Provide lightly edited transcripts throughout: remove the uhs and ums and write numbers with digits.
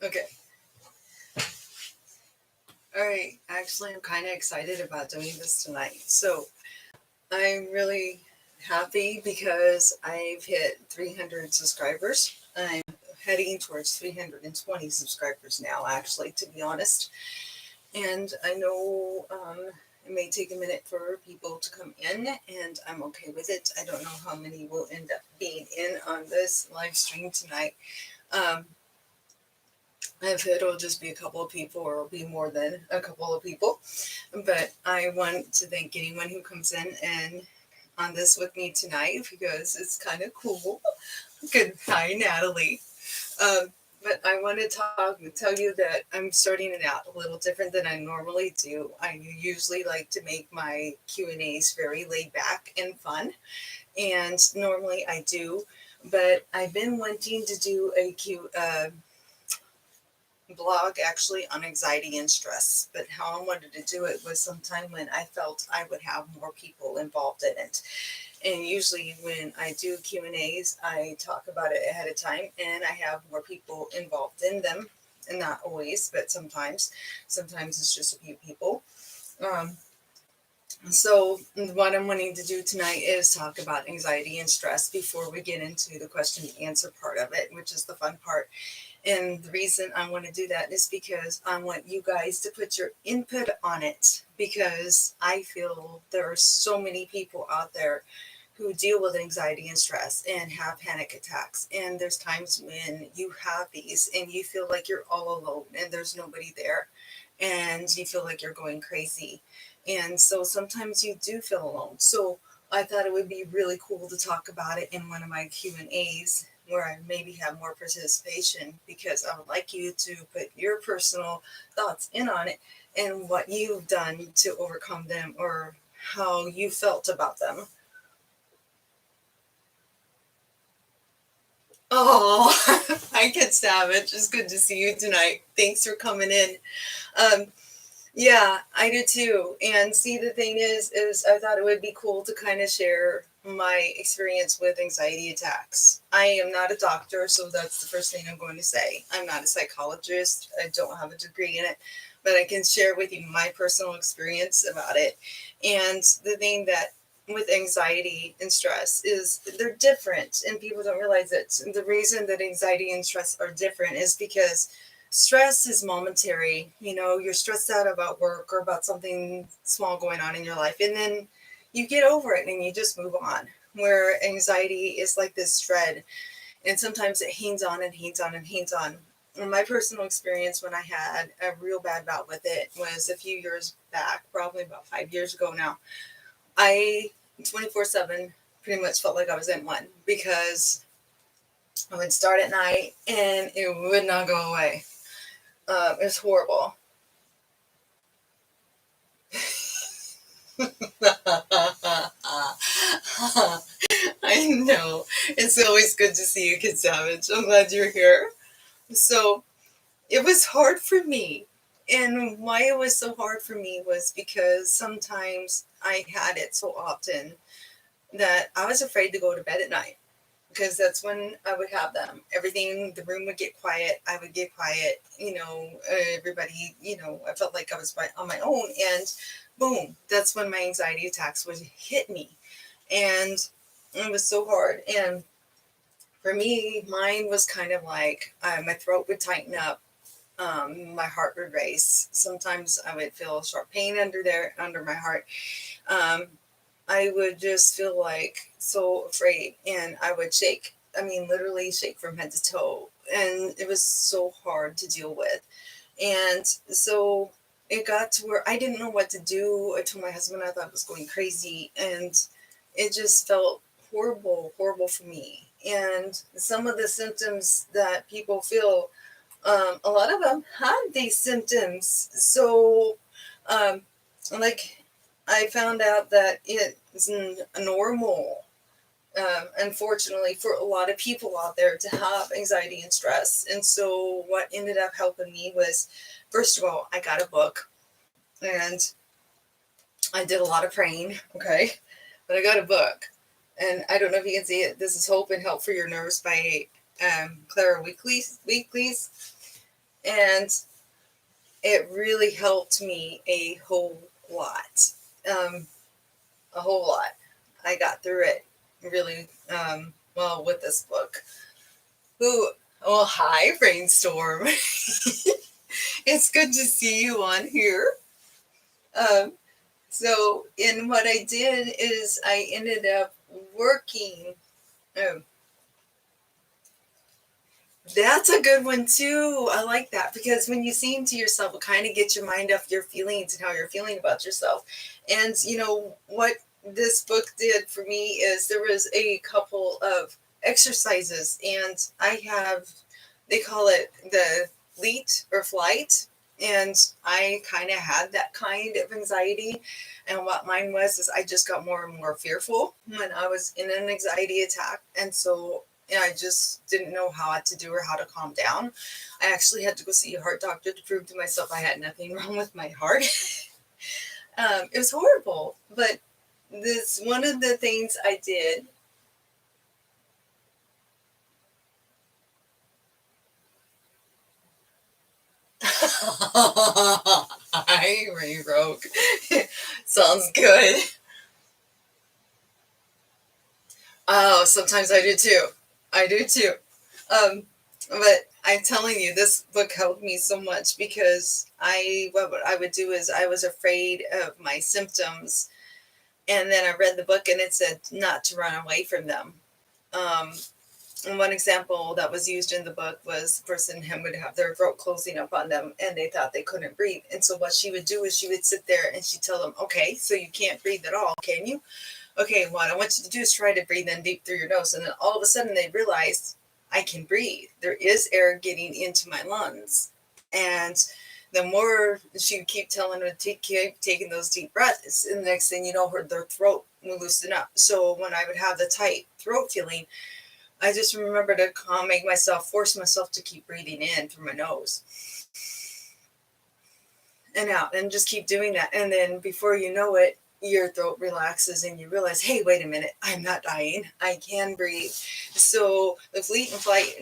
Okay. All right. Actually, I'm kind of excited about doing this tonight. So I'm really happy because I've hit 300 subscribers. I'm heading towards 320 subscribers now, actually, to be honest. And I know it may take a minute for people to come in, and I'm okay with it. I don't know how many will end up being in on this live stream tonight. Um, if it'll just be a couple of people or it'll be more than a couple of people. But I want to thank anyone who comes in and on this with me tonight because it's kind of cool. Good. Hi, Natalie. Um, but I want to tell you that I'm starting it out a little different than I normally do. I usually like to make my Q&As very laid back and fun, and normally I do. But I've been wanting to do a blog actually on anxiety and stress, but how I wanted to do it was sometime when I felt I would have more people involved in it. And usually when I do Q&As, I talk about it ahead of time and I have more people involved in them. And not always, but sometimes it's just a few people. um, so what I'm wanting to do tonight is talk about anxiety and stress before we get into the question and answer part of it, which is the fun part. And the reason I want to do that is because I want you guys to put your input on it, because I feel there are so many people out there who deal with anxiety and stress and have panic attacks. And there's times when you have these and you feel like you're all alone and there's nobody there and you feel like you're going crazy. And so sometimes you do feel alone. So I thought it would be really cool to talk about it in one of my Q&As where I maybe have more participation, because I would like you to put your personal thoughts in on it and what you've done to overcome them or how you felt about them. Oh, I get Savage. It's good to see you tonight. Thanks for coming in. Um, yeah, I do too. And see, the thing is I thought it would be cool to kind of share my experience with anxiety attacks. I am not a doctor, so that's the first thing I'm going to say. I'm not a psychologist. I don't have a degree in it, but I can share with you my personal experience about it. And the thing that with anxiety and stress is they're different and people don't realize it. And the reason that anxiety and stress are different is because stress is momentary. You know, you're stressed out about work or about something small going on in your life, and then you get over it and you just move on. Where anxiety is like this thread, and sometimes it hangs on and hangs on and hangs on. And my personal experience when I had a real bad bout with it was a few years back, probably about 5 years ago now. I 24/7 pretty much felt like I was in one, because I would start at night and it would not go away. It was horrible. I know. It's always good to see you, Kid Savage. I'm glad you're here. So it was hard for me. And why it was so hard for me was because sometimes I had it so often that I was afraid to go to bed at night, because that's when I would have them. Everything, the room would get quiet. I would get quiet. Everybody, I felt like I was on my own. And boom, that's when my anxiety attacks would hit me. And it was so hard. And for me, mine was kind of like my throat would tighten up. My heart would race. Sometimes I would feel sharp pain under my heart. Um, I would just feel like so afraid and I would shake. I mean, literally shake from head to toe. And it was so hard to deal with. And so it got to where I didn't know what to do. I told my husband I thought I was going crazy. And it just felt horrible, horrible for me. And some of the symptoms that people feel, a lot of them had these symptoms. So, um, like, I found out that it's normal, unfortunately, for a lot of people out there to have anxiety and stress. And so, what ended up helping me was, first of all, I got a book and I did a lot of praying, okay? But I got a book, and I don't know if you can see it. This is Hope and Help for Your Nerves by Clara Weeklies. And it really helped me a whole lot. Um, a whole lot. I got through it really well with this book. Ooh, well, hi, Brainstorm. It's good to see you on here. Um, so, in what I did is I ended up working. Oh, that's a good one too. I like that because when you sing to yourself, it kind of gets your mind off your feelings and how you're feeling about yourself. And you know what this book did for me is there was a couple of exercises, and I have, they call it the leet or flight. And I kind of had that kind of anxiety. And what mine was is I just got more and more fearful when I was in an anxiety attack. And so I just didn't know how to do or how to calm down. I actually had to go see a heart doctor to prove to myself I had nothing wrong with my heart. It was horrible, but this one of the things I did. I rewrote. Sounds good. Oh, sometimes I do too. I do too. Um, but I'm telling you, this book helped me so much because what I would do is I was afraid of my symptoms, and then I read the book and it said not to run away from them. Um, and one example that was used in the book was the person who would have their throat closing up on them and they thought they couldn't breathe. And so what she would do is she would sit there and she'd tell them, okay, so you can't breathe at all, can you? Okay, what I want you to do is try to breathe in deep through your nose. And then all of a sudden they realized I can breathe. There is air getting into my lungs. And the more she would keep telling her to keep taking those deep breaths, and the next thing you know, their throat would loosen up. So when I would have the tight throat feeling, I just remember to force myself to keep breathing in through my nose and out and just keep doing that. And then before you know it, your throat relaxes and you realize, hey, wait a minute, I'm not dying. I can breathe. So the fleet and flight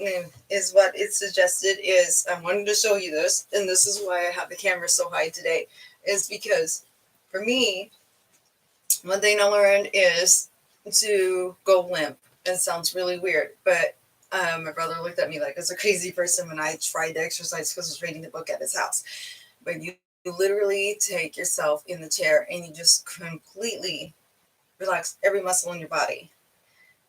is what it suggested is I wanted to show you this, and this is why I have the camera so high today, is because for me, one thing I learned is to go limp. It sounds really weird, but my brother looked at me like I was a crazy person when I tried the exercise because I was reading the book at his house. But you literally take yourself in the chair and you just completely relax every muscle in your body.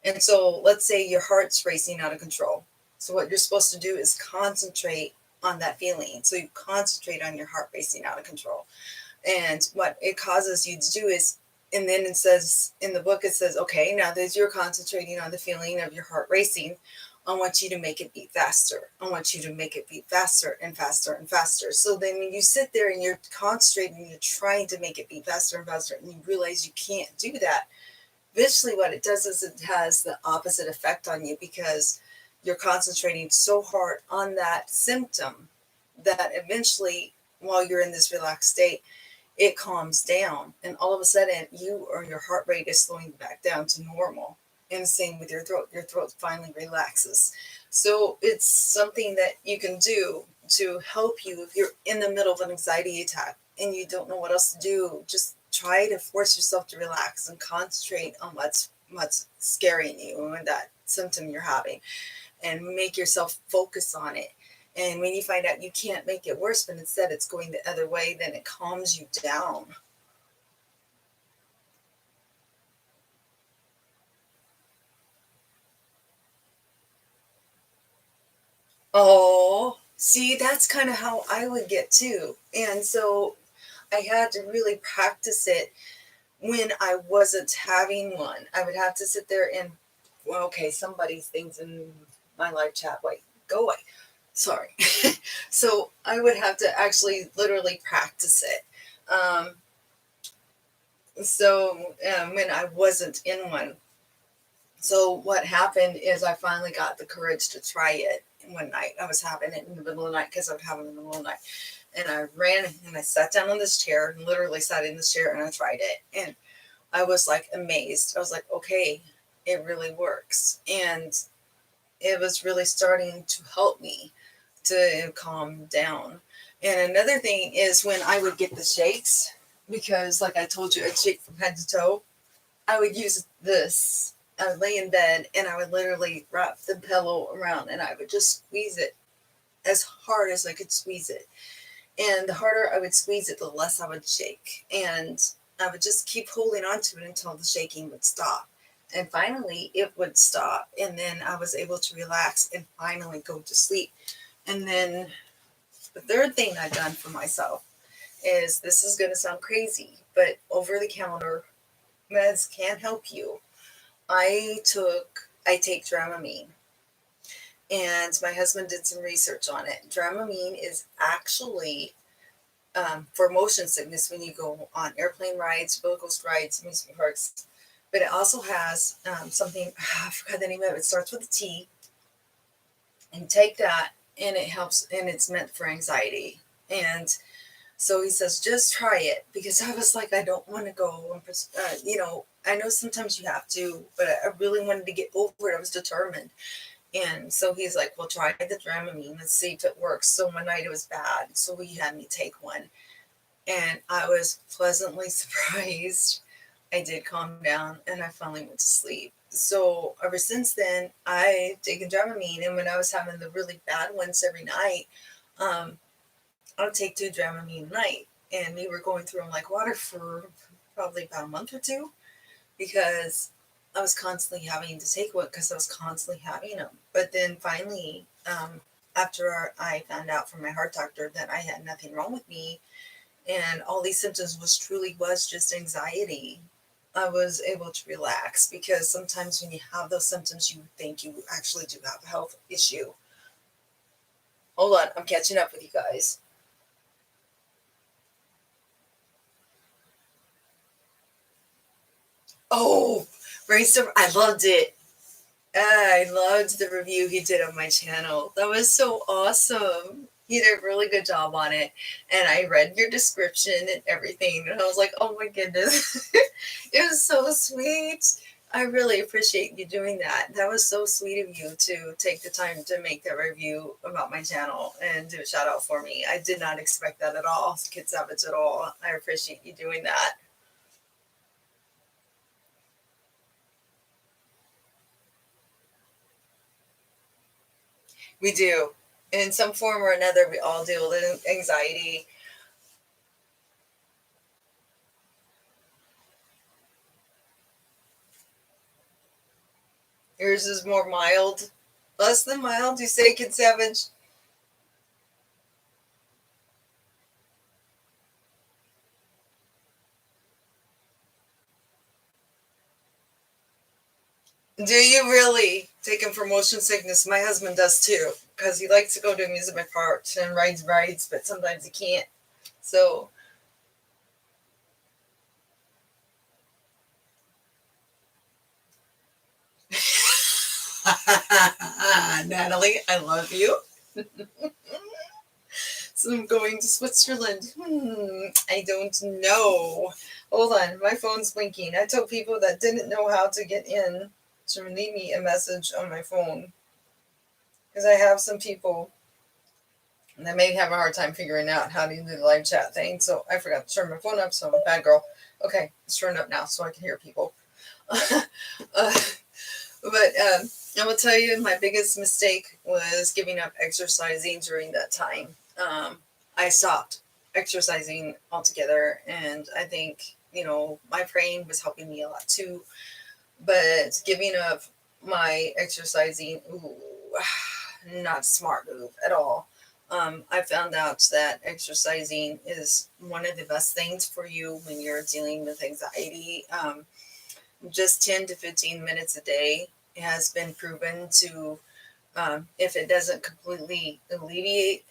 And so let's say your heart's racing out of control. So what you're supposed to do is concentrate on that feeling. So you concentrate on your heart racing out of control. And what it causes you to do is, and then it says in the book, it says, okay, now that you're concentrating on the feeling of your heart racing, I want you to make it beat faster. I want you to make it beat faster and faster and faster. So then when you sit there and you're concentrating, and you're trying to make it beat faster and faster, and you realize you can't do that, eventually what it does is it has the opposite effect on you because you're concentrating so hard on that symptom that eventually, while you're in this relaxed state, it calms down, and all of a sudden you or your heart rate is slowing back down to normal. And same with your throat finally relaxes. So it's something that you can do to help you if you're in the middle of an anxiety attack and you don't know what else to do. Just try to force yourself to relax and concentrate on what's scaring you and that symptom you're having, and make yourself focus on it. And when you find out you can't make it worse, but instead it's going the other way, then it calms you down. Oh, see, that's kind of how I would get too. And so I had to really practice it when I wasn't having one. I would have to sit there and, well, okay, somebody's things in my live chat. Wait, go away. Sorry. So I would have to actually literally practice it. Um, when I wasn't in one. So what happened is I finally got the courage to try it one night. I was having it in the middle of the night because I was having it in the middle of the night. And I ran and I sat down on this chair and literally sat in this chair and I tried it. And I was like amazed. I was like, okay, it really works. And it was really starting to help me to calm down. And another thing is when I would get the shakes, because like I told you, I'd shake from head to toe, I would use this. I would lay in bed and I would literally wrap the pillow around and I would just squeeze it as hard as I could squeeze it. And the harder I would squeeze it, the less I would shake. And I would just keep holding on to it until the shaking would stop. And finally, it would stop. And then I was able to relax and finally go to sleep. And then the third thing I've done for myself is, this is going to sound crazy, but over the counter meds can help you. I take Dramamine, and my husband did some research on it. Dramamine is actually for motion sickness when you go on airplane rides, roller coaster rides, amusement parks. But it also has something, I forgot the name of it. It starts with a T. And take that, and it helps, and it's meant for anxiety. And so he says, just try it, because I was like, I don't want to go. I know sometimes you have to, but I really wanted to get over it. I was determined. And so he's like, well, try the Dramamine. Let's see if it works. So one night it was bad. So he had me take one. And I was pleasantly surprised. I did calm down and I finally went to sleep. So ever since then, I've taken Dramamine. And when I was having the really bad ones every night, I'll take 2 Dramamine a night. And we were going through them like water for probably about a month or two, because I was constantly having to take one because I was constantly having them. But then finally, after I found out from my heart doctor that I had nothing wrong with me and all these symptoms was just anxiety, I was able to relax, because sometimes when you have those symptoms, you think you actually do have a health issue. Hold on, I'm catching up with you guys. Oh, Brainstorm, I loved it. I loved the review he did on my channel. That was so awesome. He did a really good job on it. And I read your description and everything. And I was like, oh my goodness. It was so sweet. I really appreciate you doing that. That was so sweet of you to take the time to make that review about my channel and do a shout out for me. I did not expect that at all, Kid Savage at all. I appreciate you doing that. We do. In some form or another, we all deal with anxiety. Yours is more mild. Less than mild, you say, Kid Savage? Do you really take him for motion sickness? My husband does too, because he likes to go to amusement parks and rides, but sometimes he can't. So, Natalie, I love you. So I'm going to Switzerland. I don't know. Hold on, my phone's blinking. I told people that didn't know how to get in to leave me a message on my phone, because I have some people that may have a hard time figuring out how to do the live chat thing. So I forgot to turn my phone up, so I'm a bad girl. Okay, it's turned up now so I can hear people. uh, but I will tell you, my biggest mistake was giving up exercising during that time. I stopped exercising altogether, and I think, my praying was helping me a lot too. But giving up my exercising, ooh, not a smart move at all. I found out that exercising is one of the best things for you when you're dealing with anxiety. Just 10 to 15 minutes a day has been proven to, if it doesn't completely alleviate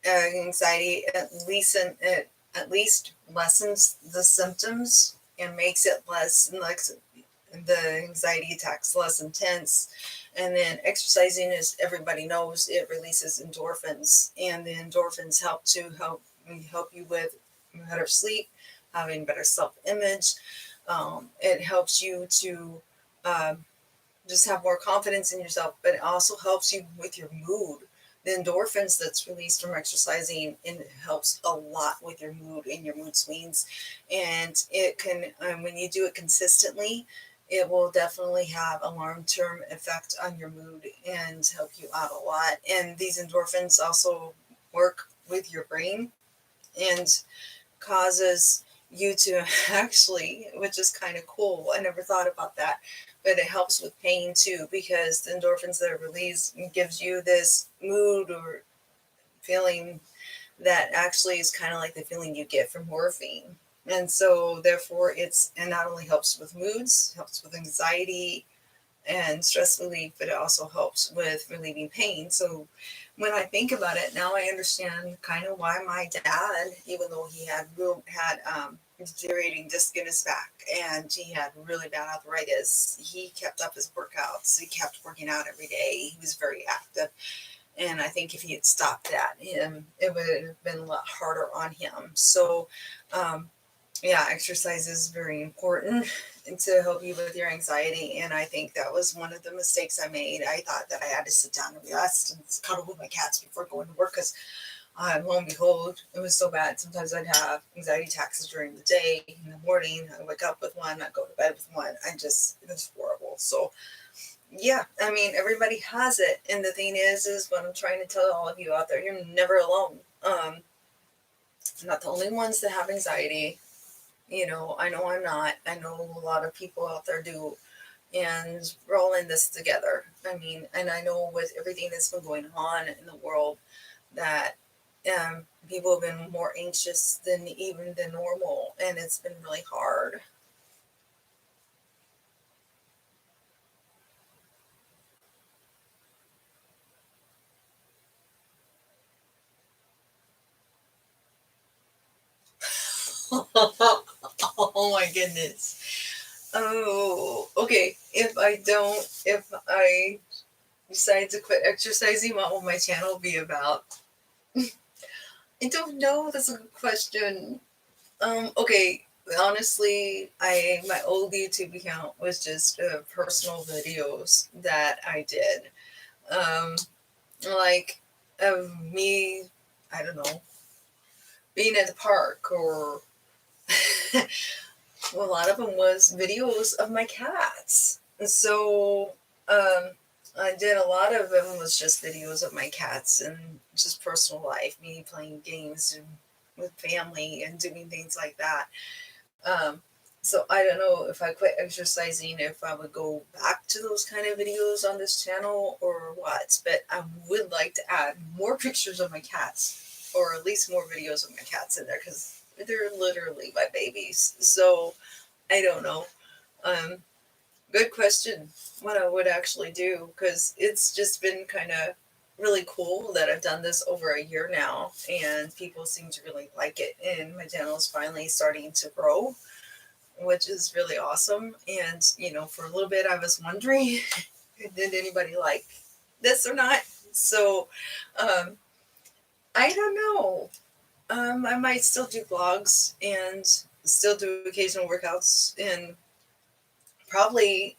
anxiety, at least lessens the symptoms and makes it less, like the anxiety attacks less intense. And then exercising, as everybody knows, it releases endorphins, and the endorphins help you with better sleep, having better self-image. It helps you to um, just have more confidence in yourself, but it also helps you with your mood. the endorphins that's released from exercising, and it helps a lot with your mood and your mood swings. And it can, when you do it consistently, it will definitely have a long-term effect on your mood and help you out a lot. And these endorphins also work with your brain and causes you to actually, which is kind of cool. I never thought about that, but it helps with pain too, because the endorphins that are released gives you this mood or feeling that actually is kind of like the feeling you get from morphine. And so therefore it's, and not only helps with moods, helps with anxiety and stress relief, but it also helps with relieving pain. So when I think about it now, I understand kind of why my dad, even though he had deteriorating disc in his back and he had really bad arthritis, he kept up his workouts. He kept working out every day. He was very active. And I think if he had stopped that, it would have been a lot harder on him. So, yeah, exercise is very important to help you with your anxiety. And I think that was one of the mistakes I made. I thought that I had to sit down and rest and cuddle with my cats before going to work because, lo and behold, it was so bad. Sometimes I'd have anxiety attacks during the day. In the morning, I'd wake up with one, I'd go to bed with one. It was horrible. So, yeah, I mean, everybody has it. And the thing is what I'm trying to tell all of you out there, you're never alone. Not the only ones that have anxiety. I know I'm not. I know a lot of people out there do. And we're all in this together. I mean, and I know with everything that's been going on in the world that people have been more anxious than even the normal. And it's been really hard. Oh my goodness. Oh, okay. If I decide to quit exercising, what will my channel be about? I don't know. That's a good question. Okay. Honestly, my old YouTube account was just personal videos that I did. Um, like of me, I don't know, being at the park or well, a lot of them was videos of my cats. And so I did a lot of them was just videos of my cats and just personal life, me playing games and with family and doing things like that. Um, so I don't know if I quit exercising, if I would go back to those kind of videos on this channel or what. But I would like to add more pictures of my cats, or at least more videos of my cats in there because they're literally my babies. So I don't know. Um, Good question. What I would actually do, because it's just been kind of really cool that I've done this over a year now, and people seem to really like it. And my channel is finally starting to grow, which is really awesome. And for a little bit, I was wondering, did anybody like this or not? So, um, I don't know. I might still do vlogs and still do occasional workouts and probably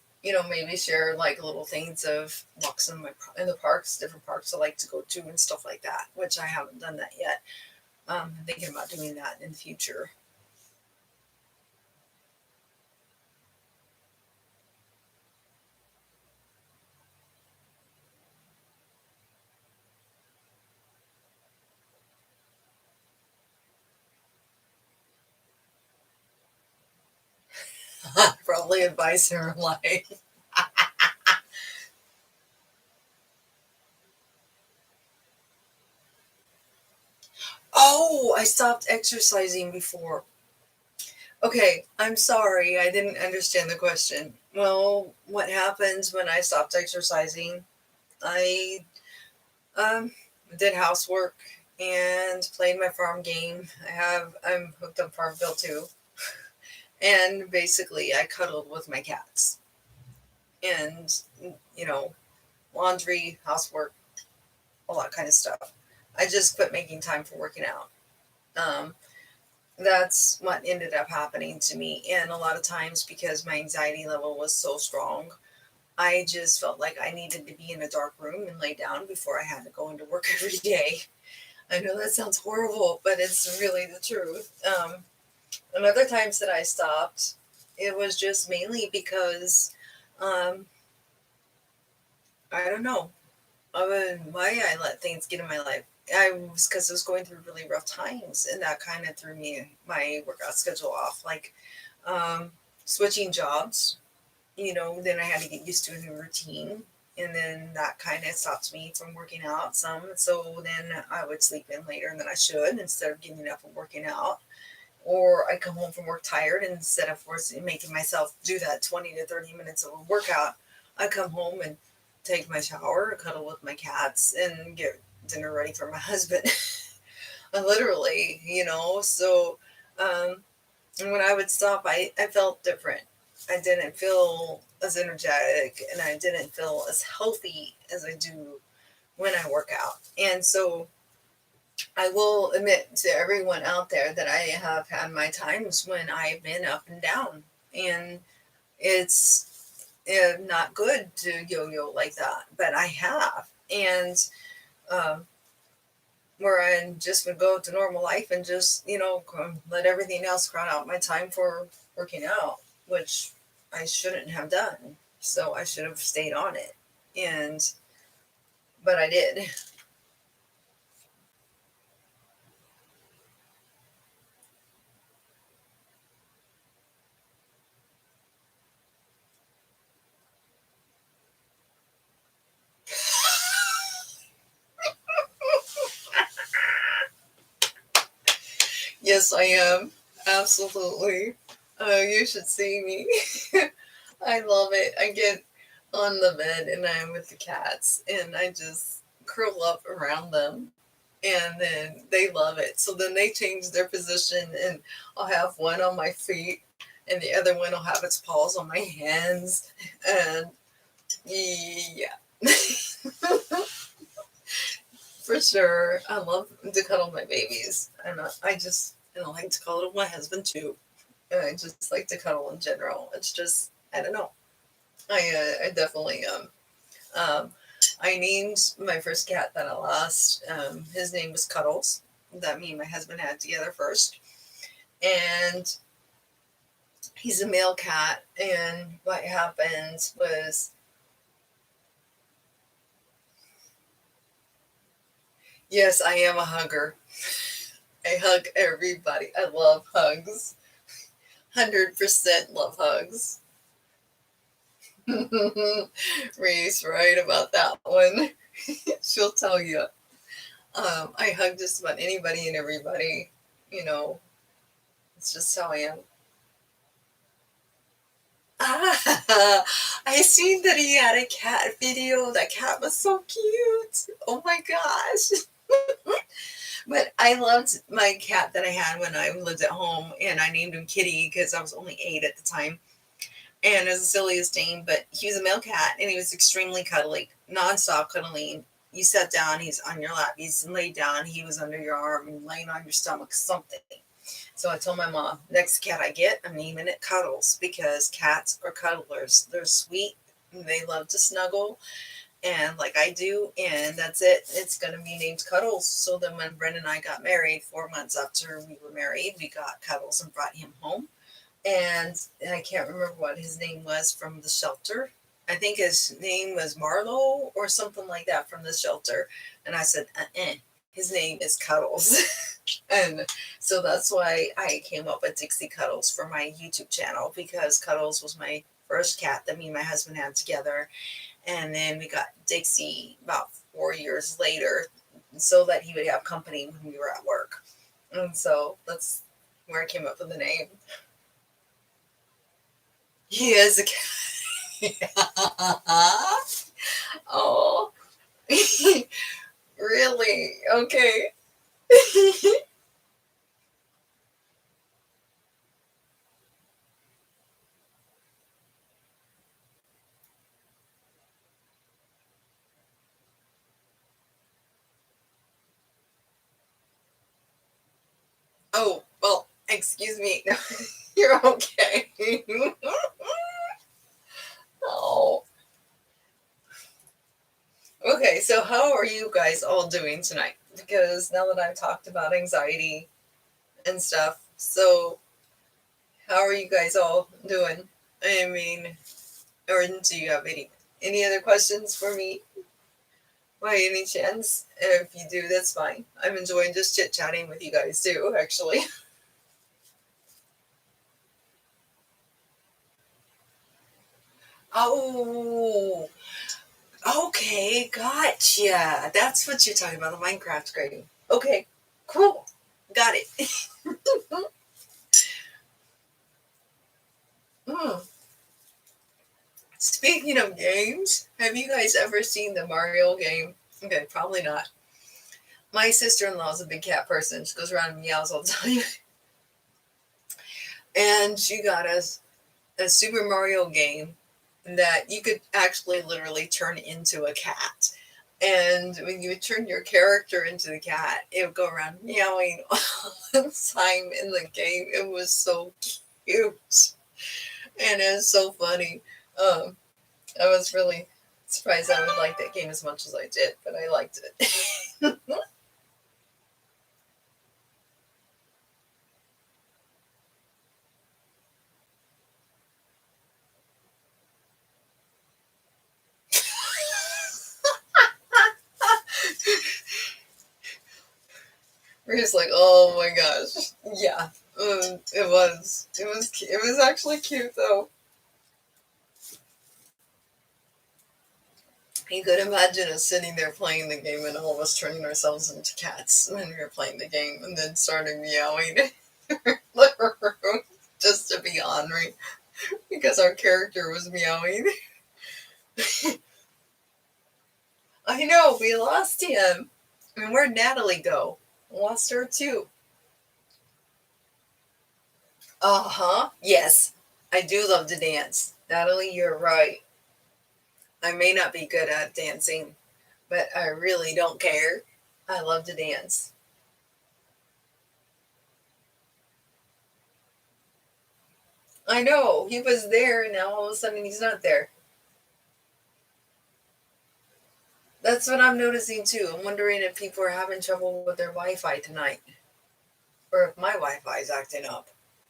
maybe share like little things of walks in the parks, different parks I like to go to and stuff like that, which I haven't done that yet. I'm thinking about doing that in the future. Probably advice her like, oh, I stopped exercising before. Okay, I'm sorry, I didn't understand the question. Well, what happens when I stopped exercising? I um did housework and played my farm game. I'm hooked on Farmville too. And basically I cuddled with my cats and you know laundry, housework, all that kind of stuff. I just quit making time for working out. um, that's what ended up happening to me, and a lot of times because my anxiety level was so strong, I just felt like I needed to be in a dark room and lay down before I had to go into work every day. I know that sounds horrible, but it's really the truth. And other times that I stopped, it was just mainly because um, I don't know why I let things get in my life. I was because I was going through really rough times, and that kind of threw me my workout schedule off. Like um, switching jobs, then I had to get used to a new routine. And then that kind of stopped me from working out some. So then I would sleep in later than I should instead of getting up and working out. Or I come home from work tired, and instead of forcing making myself do that 20 to 30 minutes of a workout, I come home and take my shower, cuddle with my cats, and get dinner ready for my husband. Literally, So um, and when I would stop, I felt different. I didn't feel as energetic, and I didn't feel as healthy as I do when I work out. And so I will admit to everyone out there that I have had my times when I've been up and down, and it's not good to yo-yo like that, but I have. And um, where I just would go to normal life and just, let everything else crowd out my time for working out, which I shouldn't have done. So I should have stayed on it. And, but I did. Yes, I am. Absolutely. You should see me. I love it. I get on the bed and I'm with the cats and I just curl up around them, and then they love it. So then they change their position, and I'll have one on my feet and the other one will have its paws on my hands. And yeah, for sure. I love to cuddle my babies. And I like to cuddle my husband too. And I just like to cuddle in general. It's just, I don't know. I definitely Um, I named my first cat that I lost. His name was Cuddles. That me and my husband had together first, and he's a male cat. And what happened was, yes, I am a hugger. I hug everybody. I love hugs. 100% love hugs. Ree's right about that one. She'll tell you. I hug just about anybody and everybody. You know, it's just how I am. Ah, I seen that he had a cat video. That cat was so cute. Oh my gosh. But I loved my cat that I had when I lived at home, and I named him Kitty because I was only 8 at the time. And it was the silliest name, but he was a male cat and he was extremely cuddly, nonstop cuddling. You sat down, he's on your lap. He's laid down, he was under your arm, laying on your stomach, something. So I told my mom, next cat I get, I'm naming it Cuddles because cats are cuddlers. They're sweet, and they love to snuggle, and like I do, and that's it. It's going to be named Cuddles. So then when Brenda and I got married, 4 months after we were married, we got Cuddles and brought him home. And I can't remember what his name was from the shelter. I think his name was Marlowe or something like that from the shelter. And I said, his name is Cuddles. And so that's why I came up with Dixie Cuddles for my YouTube channel, because Cuddles was my first cat that me and my husband had together. And then we got Dixie about 4 years later so that he would have company when we were at work. And so that's where I came up with the name. He is a cat. Oh, really? Okay. Oh, well, excuse me. You're okay. Oh. Okay, so how are you guys all doing tonight? Because now that I've talked about anxiety and stuff, so how are you guys all doing? I mean, or do you have any other questions for me by any chance? If you do, that's fine. I'm enjoying just chit chatting with you guys too, actually. Oh, okay, gotcha. That's what you're talking about, the Minecraft grading. Okay, cool. Got it. Hmm. Speaking of games, have you guys ever seen the Mario game? Okay, probably not. My sister-in-law is a big cat person. She goes around and meows all the time. And she got us a Super Mario game that you could actually literally turn into a cat. And when you would turn your character into the cat, it would go around meowing all the time in the game. It was so cute. And it was so funny. Um, I was really surprised I would like that game as much as I did, but I liked it. We're just like, oh my gosh, yeah. It was actually cute though. You could imagine us sitting there playing the game and all of us turning ourselves into cats when we were playing the game and then starting meowing just to be ornery because our character was meowing. I know, we lost him. And where'd Natalie go? Lost her too. Uh-huh. Yes. I do love to dance. Natalie, you're right. I may not be good at dancing, but I really don't care. I love to dance. I know. He was there and now all of a sudden he's not there. That's what I'm noticing too. I'm wondering if people are having trouble with their Wi-Fi tonight. Or if my Wi-Fi is acting up.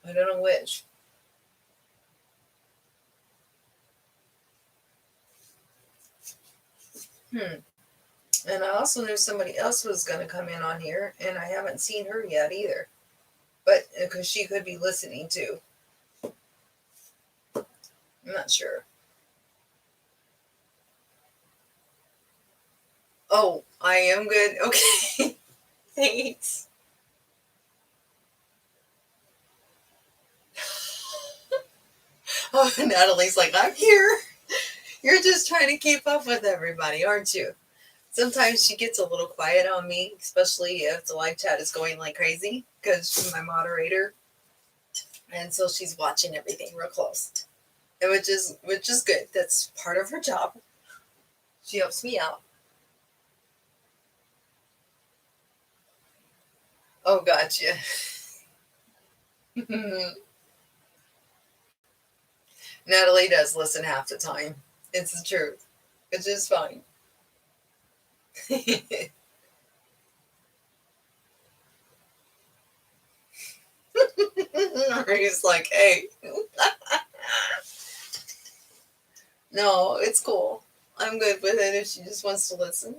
I don't know which. Hmm. And I also knew somebody else was going to come in on here, and I haven't seen her yet either. But because she could be listening too. I'm not sure. Oh, I am good. Okay. Thanks. Oh, Natalie's like, I'm here. You're just trying to keep up with everybody, aren't you? Sometimes she gets a little quiet on me, especially if the live chat is going like crazy because she's my moderator, and so she's watching everything real close, and which is good. That's part of her job. She helps me out. Oh, gotcha. Natalie does listen half the time. It's the truth. It's just fine. He's like, hey, no, it's cool. I'm good with it if she just wants to listen.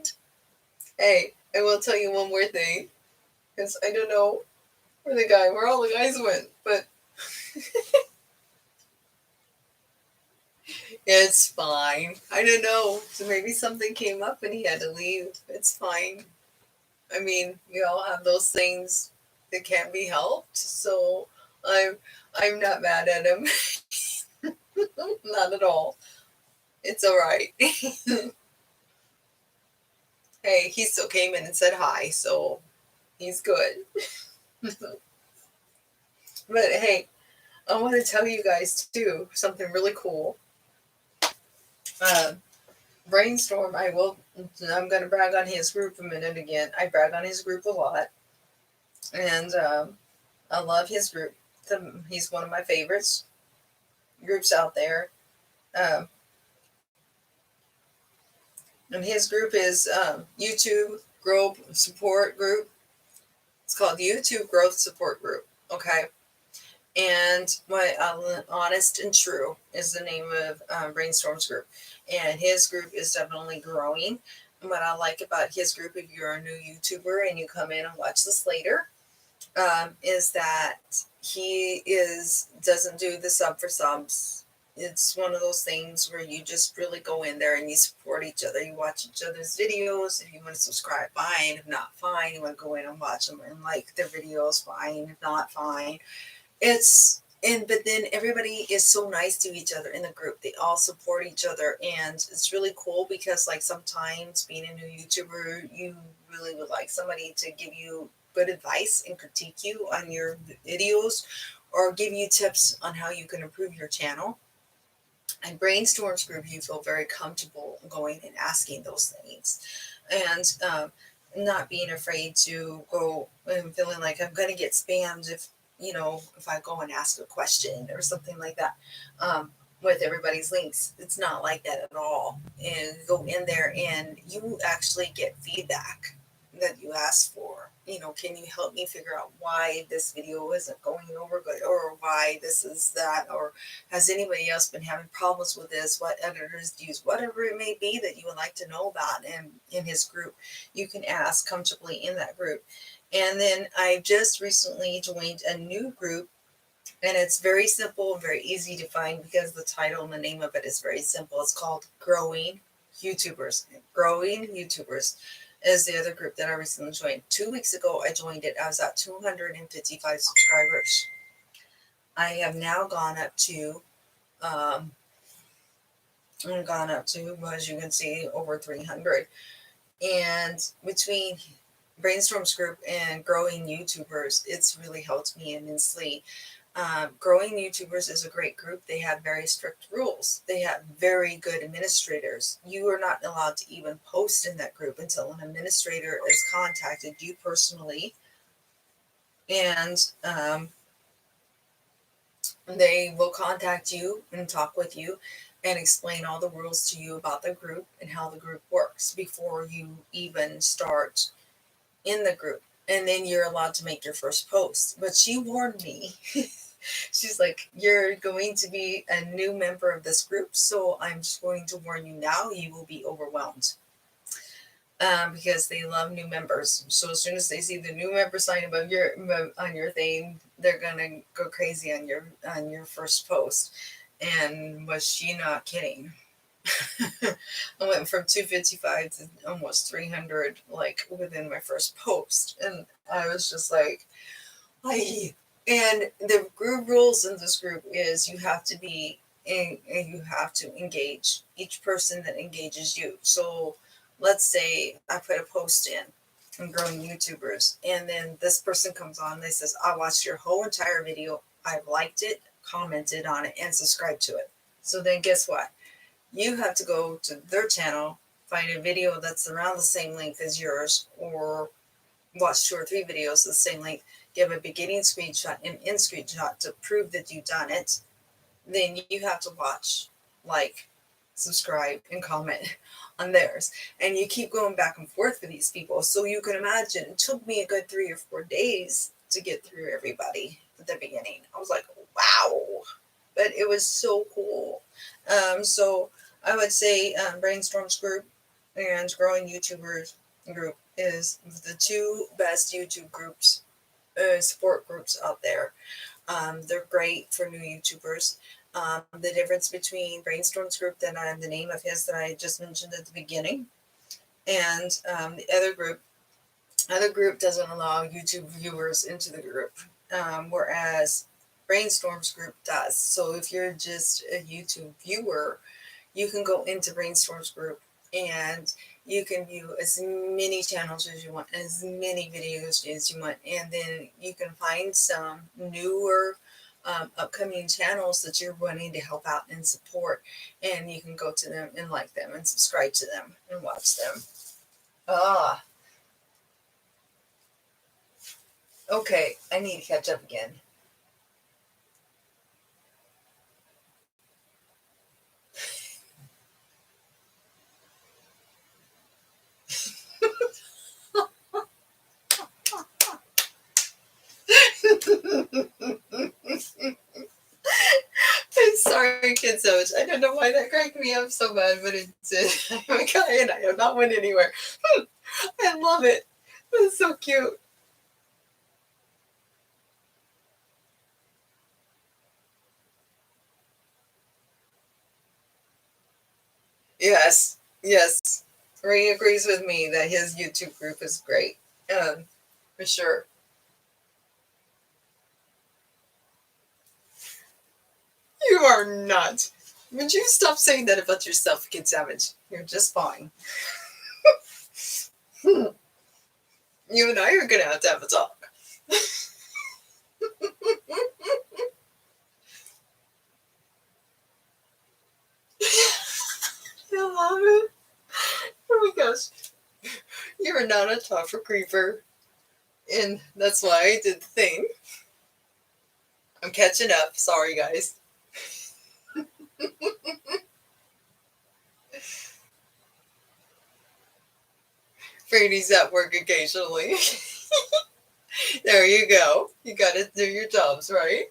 Hey, I will tell you one more thing because I don't know where all the guys went, but it's fine. I don't know. So maybe something came up and he had to leave. It's fine. I mean, we all have those things that can't be helped. So I'm I'm not mad at him. Not at all. It's all right. Hey, he still came in and said hi, so he's good. But hey, I want to tell you guys too something really cool. Uh, Brainstorm. I will. I'm going to brag on his group a minute again. I brag on his group a lot, and I love his group. He's one of my favorites groups out there. Um, And his group is YouTube Growth Support Group. It's called YouTube Growth Support Group. Okay. And my Honest and True is the name of Brainstorm's group. And his group is definitely growing. And what I like about his group, if you're a new YouTuber and you come in and watch this later, is that he doesn't do the sub for subs. It's one of those things where you just really go in there and you support each other. You watch each other's videos. If you want to subscribe, fine. If not, fine. You want to go in and watch them and like their videos, fine. If not, fine. But then everybody is so nice to each other in the group. They all support each other, and it's really cool because like sometimes being a new YouTuber, you really would like somebody to give you good advice and critique you on your videos or give you tips on how you can improve your channel. And Brainstorm's group, you feel very comfortable going and asking those things, and not being afraid to go and feeling like I'm going to get spammed if I go and ask a question or something like that. With everybody's links, it's not like that at all. And go in there and you actually get feedback that you ask for. Can you help me figure out why this video isn't going over good, or why this is that, or has anybody else been having problems with this? What editors use, whatever it may be that you would like to know about in his group, you can ask comfortably in that group. And then I just recently joined a new group, and it's very simple and very easy to find because the title and the name of it is very simple. It's called Growing YouTubers. Growing YouTubers is the other group that I recently joined. 2 weeks ago, I joined it. I was at 255 subscribers. I have now gone up to, as you can see, over 300. And between Brainstorm's group and Growing YouTubers, it's really helped me immensely. Growing YouTubers is a great group. They have very strict rules. They have very good administrators. You are not allowed to even post in that group until an administrator has contacted you personally, and they will contact you and talk with you and explain all the rules to you about the group and how the group works before you even start in the group. And then you're allowed to make your first post. But she warned me. She's like, you're going to be a new member of this group, so I'm just going to warn you now, you will be overwhelmed. Because they love new members. So as soon as they see the new member sign above on your thing, they're gonna go crazy on your first post. And was she not kidding? I went from 255 to almost 300, like within my first post, and I was just like, "Hi." And the group rules in this group is you have to you have to engage each person that engages you. So let's say I put a post in Growing YouTubers, and then this person comes on, they says, I watched your whole entire video, I've liked it, commented on it, and subscribed to it. So then guess what? You have to go to their channel, find a video that's around the same length as yours, or watch 2 or 3 videos the same length, give a beginning screenshot and end screenshot to prove that you've done it. Then you have to watch, like, subscribe, and comment on theirs. And you keep going back and forth with these people. So you can imagine it took me a good 3 or 4 days to get through everybody at the beginning. I was like, wow. But it was so cool. So I would say Brainstorm's group and Growing YouTubers group is the 2 best YouTube groups, support groups out there. They're great for new YouTubers. The difference between Brainstorm's group, that the name of his that I just mentioned at the beginning, and the other group doesn't allow YouTube viewers into the group, whereas Brainstorm's group does. So if you're just a YouTube viewer, you can go into Brainstorm's group and you can view as many channels as you want, as many videos as you want, and then you can find some newer upcoming channels that you're wanting to help out and support, and you can go to them and like them and subscribe to them and watch them. Okay, I need to catch up again. Kid Savage. I don't know why that cracked me up so bad, but it did. I'm a guy and I have not went anywhere. I love it. It's so cute. Yes, yes. Ray agrees with me that his YouTube group is great. For sure. You are not. Would you stop saying that about yourself, Kid Savage? You're just fine. You and I are gonna have a talk. I love it. Oh my gosh. You are not a tougher creeper. And that's why I did the thing. I'm catching up. Sorry, guys. Brady's at work occasionally. There you go. You gotta do your jobs, right?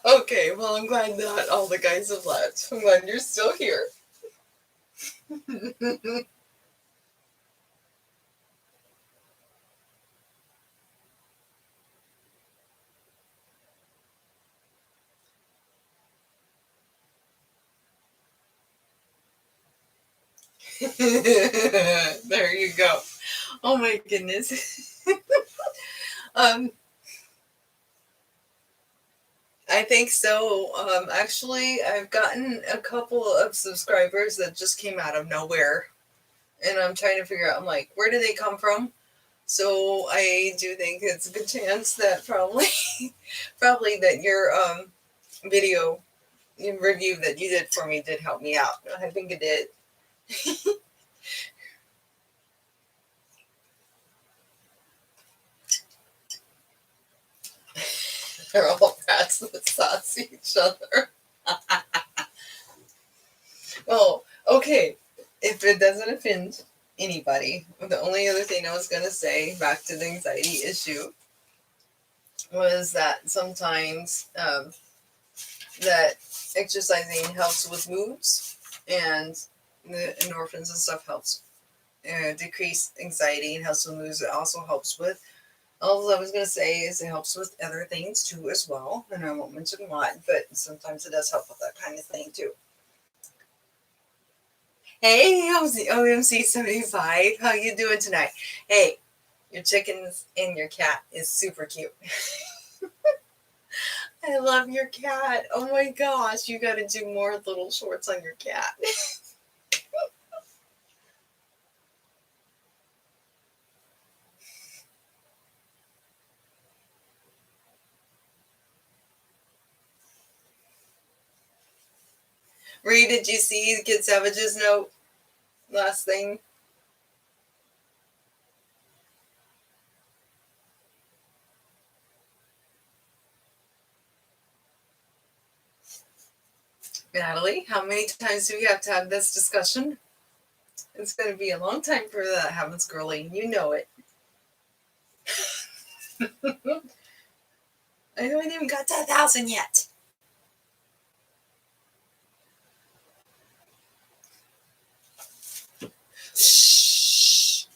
Okay, well, I'm glad that all the guys have left. I'm glad you're still here. There you go. Oh my goodness. um, I think so. Actually, I've gotten a couple of subscribers that just came out of nowhere, and I'm trying to figure out. I'm like, where did they come from? So I do think it's a good chance that probably, probably that your video review that you did for me did help me out. I think it did. They're all rats that sauce each other. Oh, okay. If it doesn't offend anybody, the only other thing I was going to say back to the anxiety issue was that sometimes that exercising helps with moods and the endorphins and stuff helps decrease anxiety and helps with moods. It also helps with, all I was going to say is it helps with other things too as well. And I won't mention what, but sometimes it does help with that kind of thing too. Hey, how's the OMC 75? How you doing tonight? Hey, your chickens and your cat is super cute. I love your cat. Oh my gosh, you got to do more little shorts on your cat. Ree, did you see Kid Savage's note? Last thing. Natalie, how many times do we have to have this discussion? It's going to be a long time for that happens, girlie. You know it. I haven't even got to 1,000 yet. Shh.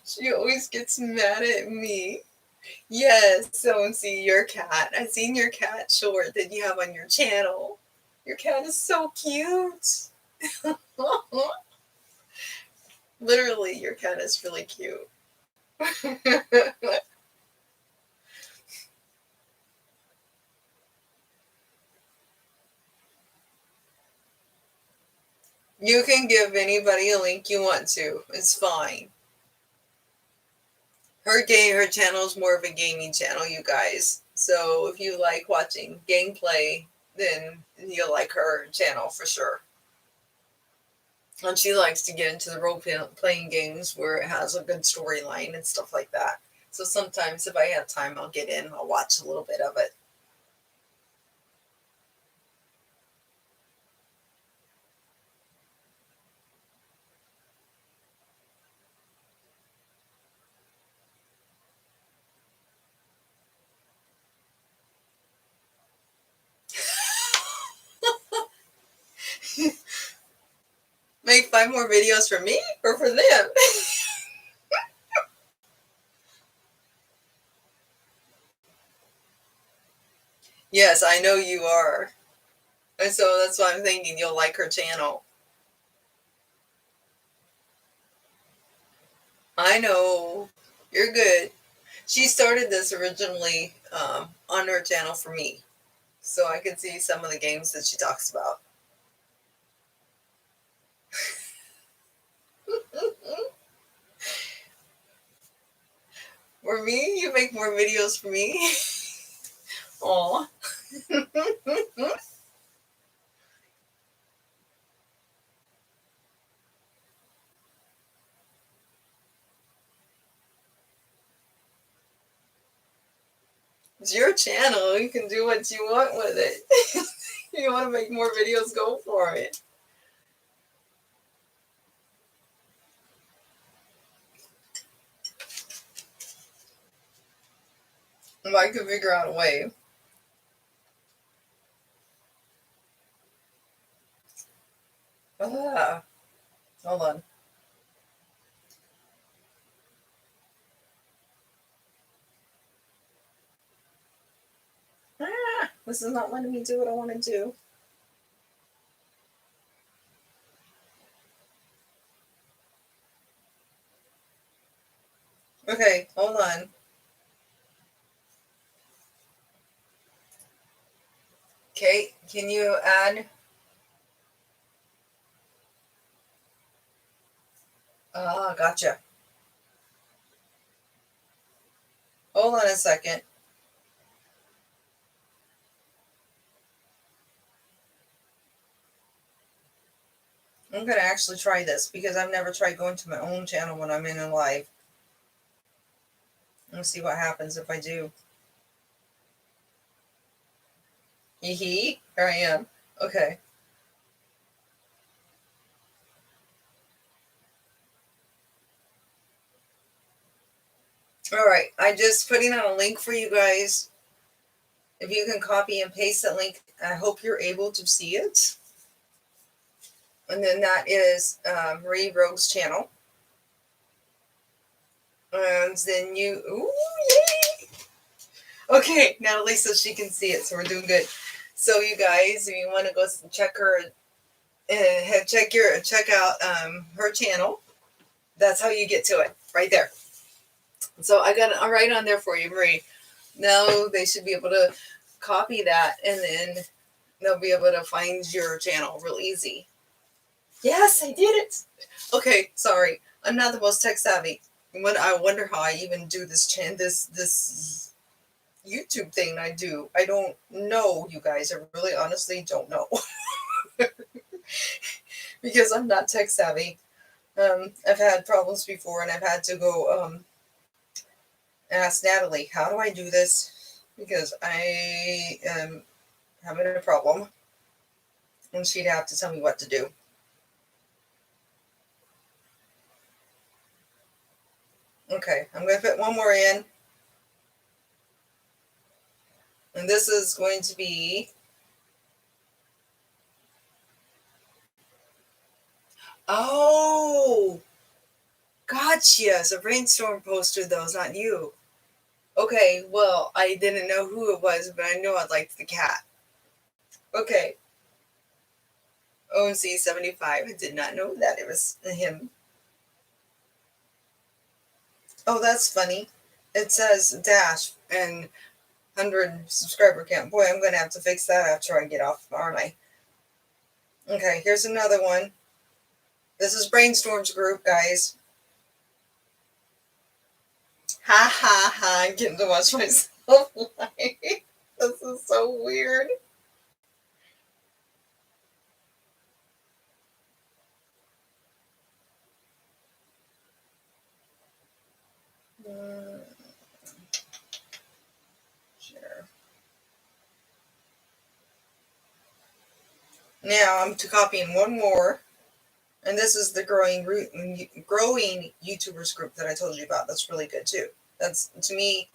She always gets mad at me. Yes, so see your cat. I seen your cat short that you have on your channel. Your cat is so cute. Literally, your cat is really cute. You can give anybody a link you want to. It's fine. Her channel is more of a gaming channel, you guys. So if you like watching gameplay, then you'll like her channel for sure. And she likes to get into the role playing games where it has a good storyline and stuff like that. So sometimes if I have time, I'll get in, I'll watch a little bit of it. Make 5 more videos for me or for them? Yes, I know you are. And so that's why I'm thinking you'll like her channel. I know. You're good. She started this originally on her channel for me. So I can see some of the games that she talks about. For me, you make more videos for me. Aw. It's your channel. You can do what you want with it. You want to make more videos, go for it. If I could figure out a way. Ah, hold on. This is not letting me do what I want to do. Okay, hold on. Okay, can you add? Gotcha. Hold on a second. I'm going to actually try this because I've never tried going to my own channel when I'm in a live. Let's see what happens if I do. Hee. Here I am. Okay. All right. I just putting out a link for you guys. If you can copy and paste that link, I hope you're able to see it. And then that is Marie Rogue's channel. And then you, ooh, yay! Okay, now at least so she can see it, so we're doing good. So you guys, if you want to go check her, check out her channel. That's how you get to it, right there. So I got it right on there for you, Marie. Now they should be able to copy that, and then they'll be able to find your channel real easy. Yes, I did it. Okay, sorry, I'm not the most tech savvy. When I wonder how I even do this YouTube thing I do. I don't know, you guys. I really honestly don't know. Because I'm not tech savvy. I've had problems before and I've had to go ask Natalie, how do I do this? Because I am having a problem. And she'd have to tell me what to do. Okay, I'm going to put one more in. And this is going to be... Oh! Gotcha! So Brainstorm posted those, not you. Okay, well, I didn't know who it was, but I know I liked the cat. Okay. OMC 75. I did not know that it was him. Oh, that's funny. It says dash and 100 subscriber count. Boy, I'm going to have to fix that after I get off, aren't I? Okay, here's another one. This is Brainstorm's group, guys. Ha ha ha. I'm getting to watch myself live. This is so weird. Now I'm copying one more, and this is the growing YouTubers group that I told you about. That's really good too. That's to me.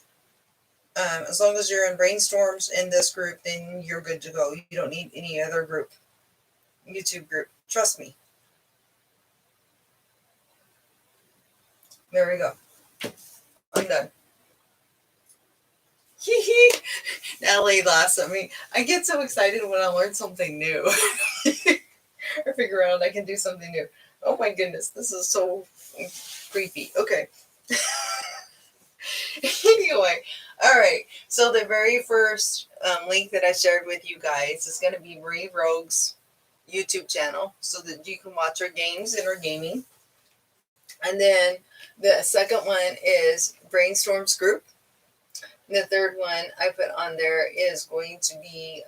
As long as you're in brainstorms in this group, then you're good to go. You don't need any other group, YouTube group. Trust me. There we go. I'm done. Natalie laughs at me. I get so excited when I learn something new. I figure out I can do something new. Oh my goodness, this is so creepy. Okay. Anyway, all right. So the very first link that I shared with you guys is going to be Marie Rogue's YouTube channel, so that you can watch her games and her gaming. And then the second one is Brainstorms Group. The third one I put on there is going to be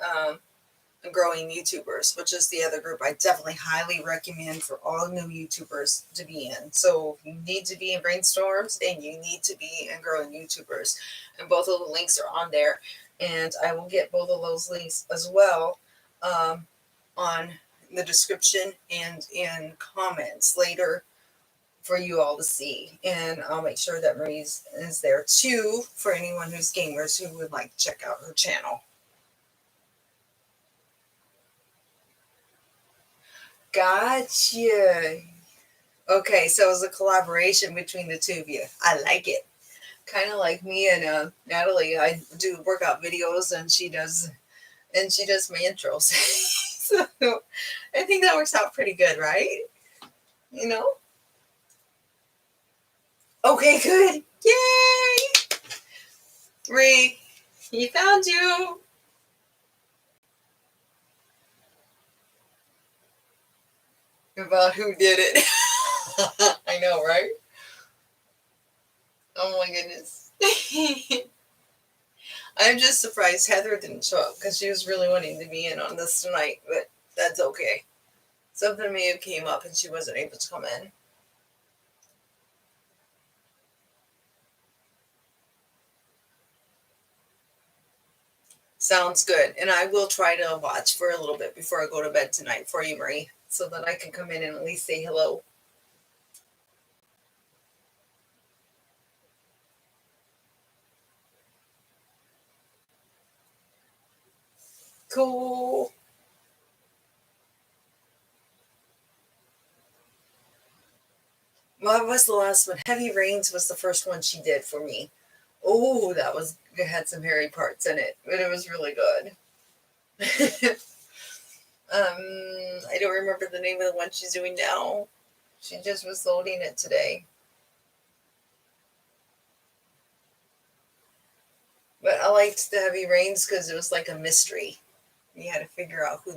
Growing YouTubers, which is the other group I definitely highly recommend for all new YouTubers to be in. So you need to be in Brainstorms and you need to be in Growing YouTubers. And both of the links are on there. And I will get both of those links as well on the description and in comments later for you all to see. And I'll make sure that Marie's is there too for anyone who's gamers who would like to check out her channel. Gotcha. Okay, so it was a collaboration between the two of you. I like it. Kind of like me and Natalie. I do workout videos, and she does my intros. So I think that works out pretty good, right? You know. Okay, good. Yay! Ree, he found you. About who did it. I know, right? Oh my goodness. I'm just surprised Heather didn't show up because she was really wanting to be in on this tonight, but that's okay. Something may have came up and she wasn't able to come in. Sounds good. And I will try to watch for a little bit before I go to bed tonight for you, Marie, so that I can come in and at least say hello. Cool. What was the last one? Heavy Rains was the first one she did for me. Oh, it had some hairy parts in it, but it was really good. I don't remember the name of the one she's doing now. She just was loading it today. But I liked the Heavy Rains because it was like a mystery. You had to figure out who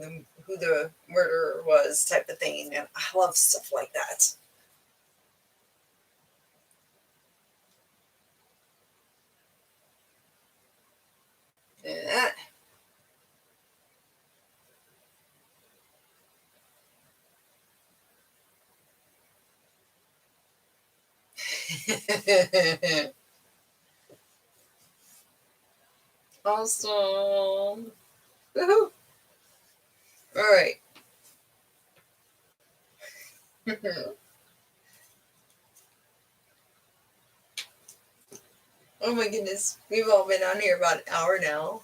the murderer was, type of thing, and I love stuff like that. Yeah. Awesome. Woohoo. All right. Oh my goodness. We've all been on here about an hour now.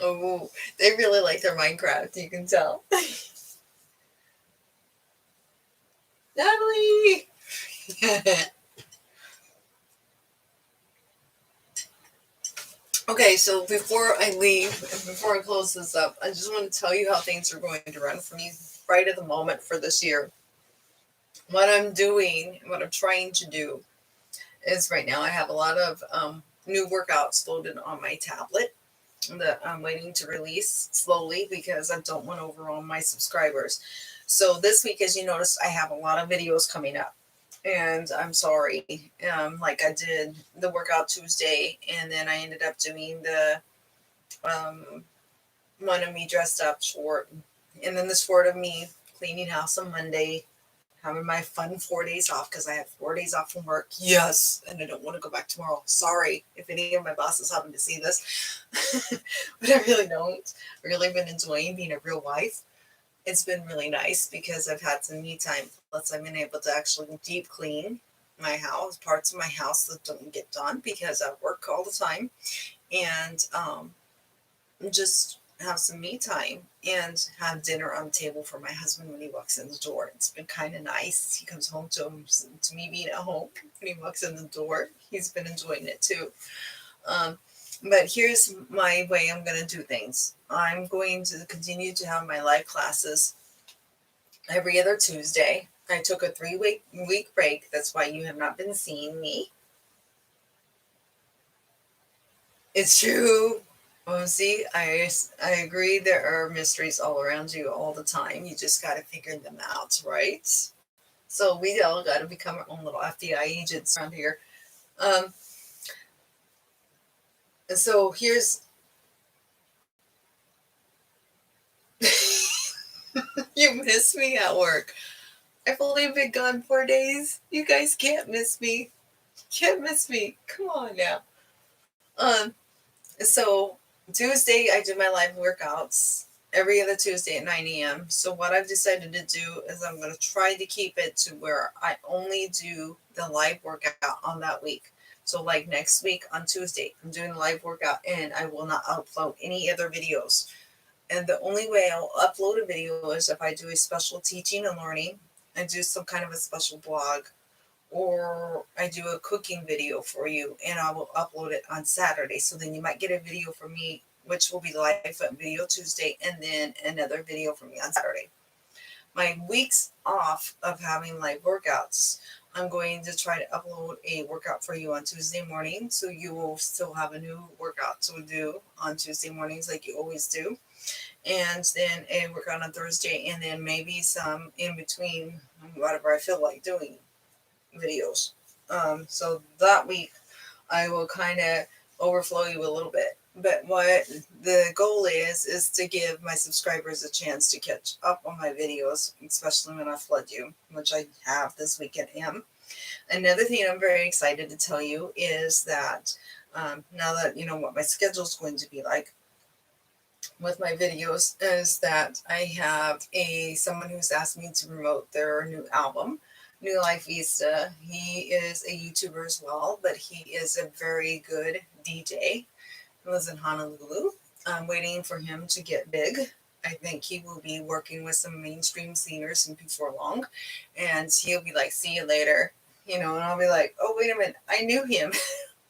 Oh, they really like their Minecraft, you can tell. Natalie! Okay, so before I leave, before I close this up, I just want to tell you how things are going to run for me right at the moment for this year. What I'm doing, what I'm trying to do, is right now I have a lot of new workouts loaded on my tablet that I'm waiting to release slowly because I don't want to overwhelm my subscribers. So this week, as you noticed, I have a lot of videos coming up. And I'm sorry, like I did the workout Tuesday, and then I ended up doing the one of me dressed up short, and then this short of me cleaning house on Monday, having my fun 4 days off because I have 4 days off from work. Yes, and I don't want to go back tomorrow. Sorry if any of my bosses happen to see this, but I really don't. I've really been enjoying being a real wife. It's been really nice because I've had some me time. Plus, I've been able to actually deep clean my house, parts of my house that don't get done because I work all the time, and just have some me time and have dinner on the table for my husband when he walks in the door. It's been kind of nice. He comes home to me being at home when he walks in the door. He's been enjoying it too. Um, but here's my way I'm going to do things. I'm going to continue to have my live classes every other Tuesday. I took a 3 week break. That's why you have not been seeing me. It's true. See, I agree. There are mysteries all around you all the time. You just got to figure them out, right? So we all got to become our own little FBI agents around here. Um, and so here's you miss me at work. I've only been gone 4 days. You guys can't miss me. Can't miss me. Come on now. Um, so Tuesday I do my live workouts every other Tuesday at 9 a.m. So what I've decided to do is I'm going to try to keep it to where I only do the live workout on that week. So like next week on Tuesday, I'm doing a live workout and I will not upload any other videos. And the only way I'll upload a video is if I do a special teaching and learning, I do some kind of a special blog, or I do a cooking video for you and I will upload it on Saturday. So then you might get a video from me, which will be the live video Tuesday, and then another video from me on Saturday. My weeks off of having live workouts, I'm going to try to upload a workout for you on Tuesday morning. So you will still have a new workout to do on Tuesday mornings like you always do. And then a workout on Thursday, and then maybe some in between, whatever I feel like doing videos. So that week I will kind of overflow you a little bit. But what the goal is to give my subscribers a chance to catch up on my videos, especially when I flood you, which I have this weekend. Another thing I'm very excited to tell you is that now that you know what my schedule is going to be like with my videos, is that I have someone who's asked me to promote their new album, New Life Vista. He is a YouTuber as well, but he is a very good DJ. He lives in Honolulu. I'm waiting for him to get big. I think he will be working with some mainstream singers before long, and he'll be like, "See you later," and I'll be like, "Oh, wait a minute, I knew him.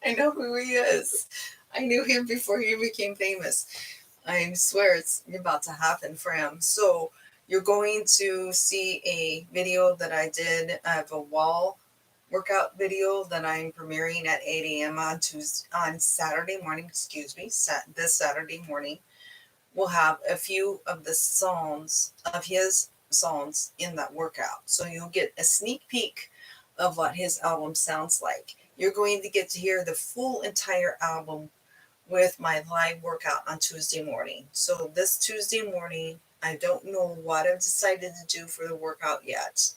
I know who he is. I knew him before he became famous." I swear it's about to happen for him. So you're going to see a video that I did of a wall workout video that I'm premiering at 8 a.m. on Saturday morning. Excuse me, this Saturday morning. We'll have a few of the songs of his songs in that workout. So you'll get a sneak peek of what his album sounds like. You're going to get to hear the full entire album with my live workout on Tuesday morning. So this Tuesday morning, I don't know what I've decided to do for the workout yet.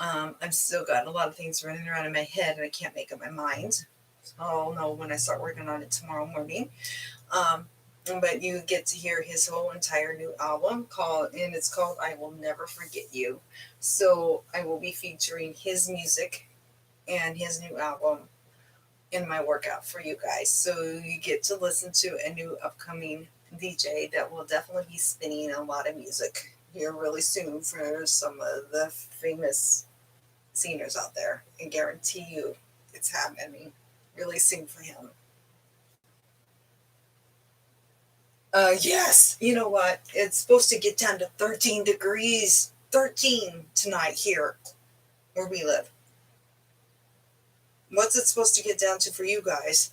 I've still got a lot of things running around in my head and I can't make up my mind. So I'll know when I start working on it tomorrow morning. But you get to hear his whole entire new album it's called I Will Never Forget You. So I will be featuring his music and his new album in my workout for you guys. So you get to listen to a new upcoming DJ that will definitely be spinning a lot of music here really soon for some of the famous singers out there. I guarantee you it's happening really soon for him. Yes, you know what? It's supposed to get down to 13 degrees. 13 tonight here where we live. What's it supposed to get down to for you guys?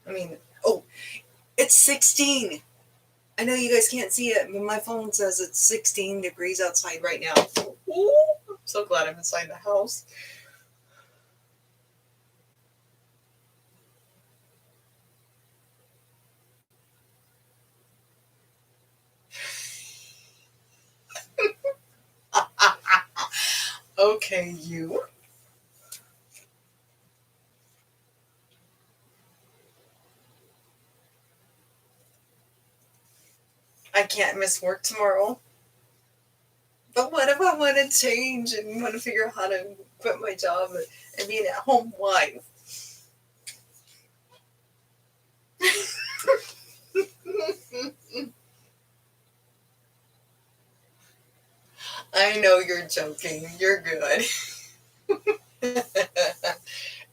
I mean, oh, it's 16. I know you guys can't see it, but my phone says it's 16 degrees outside right now. Ooh, I'm so glad I'm inside the house. Okay, you. I can't miss work tomorrow. But what if I want to change and want to figure out how to quit my job and be an at-home wife? I know you're joking. You're good.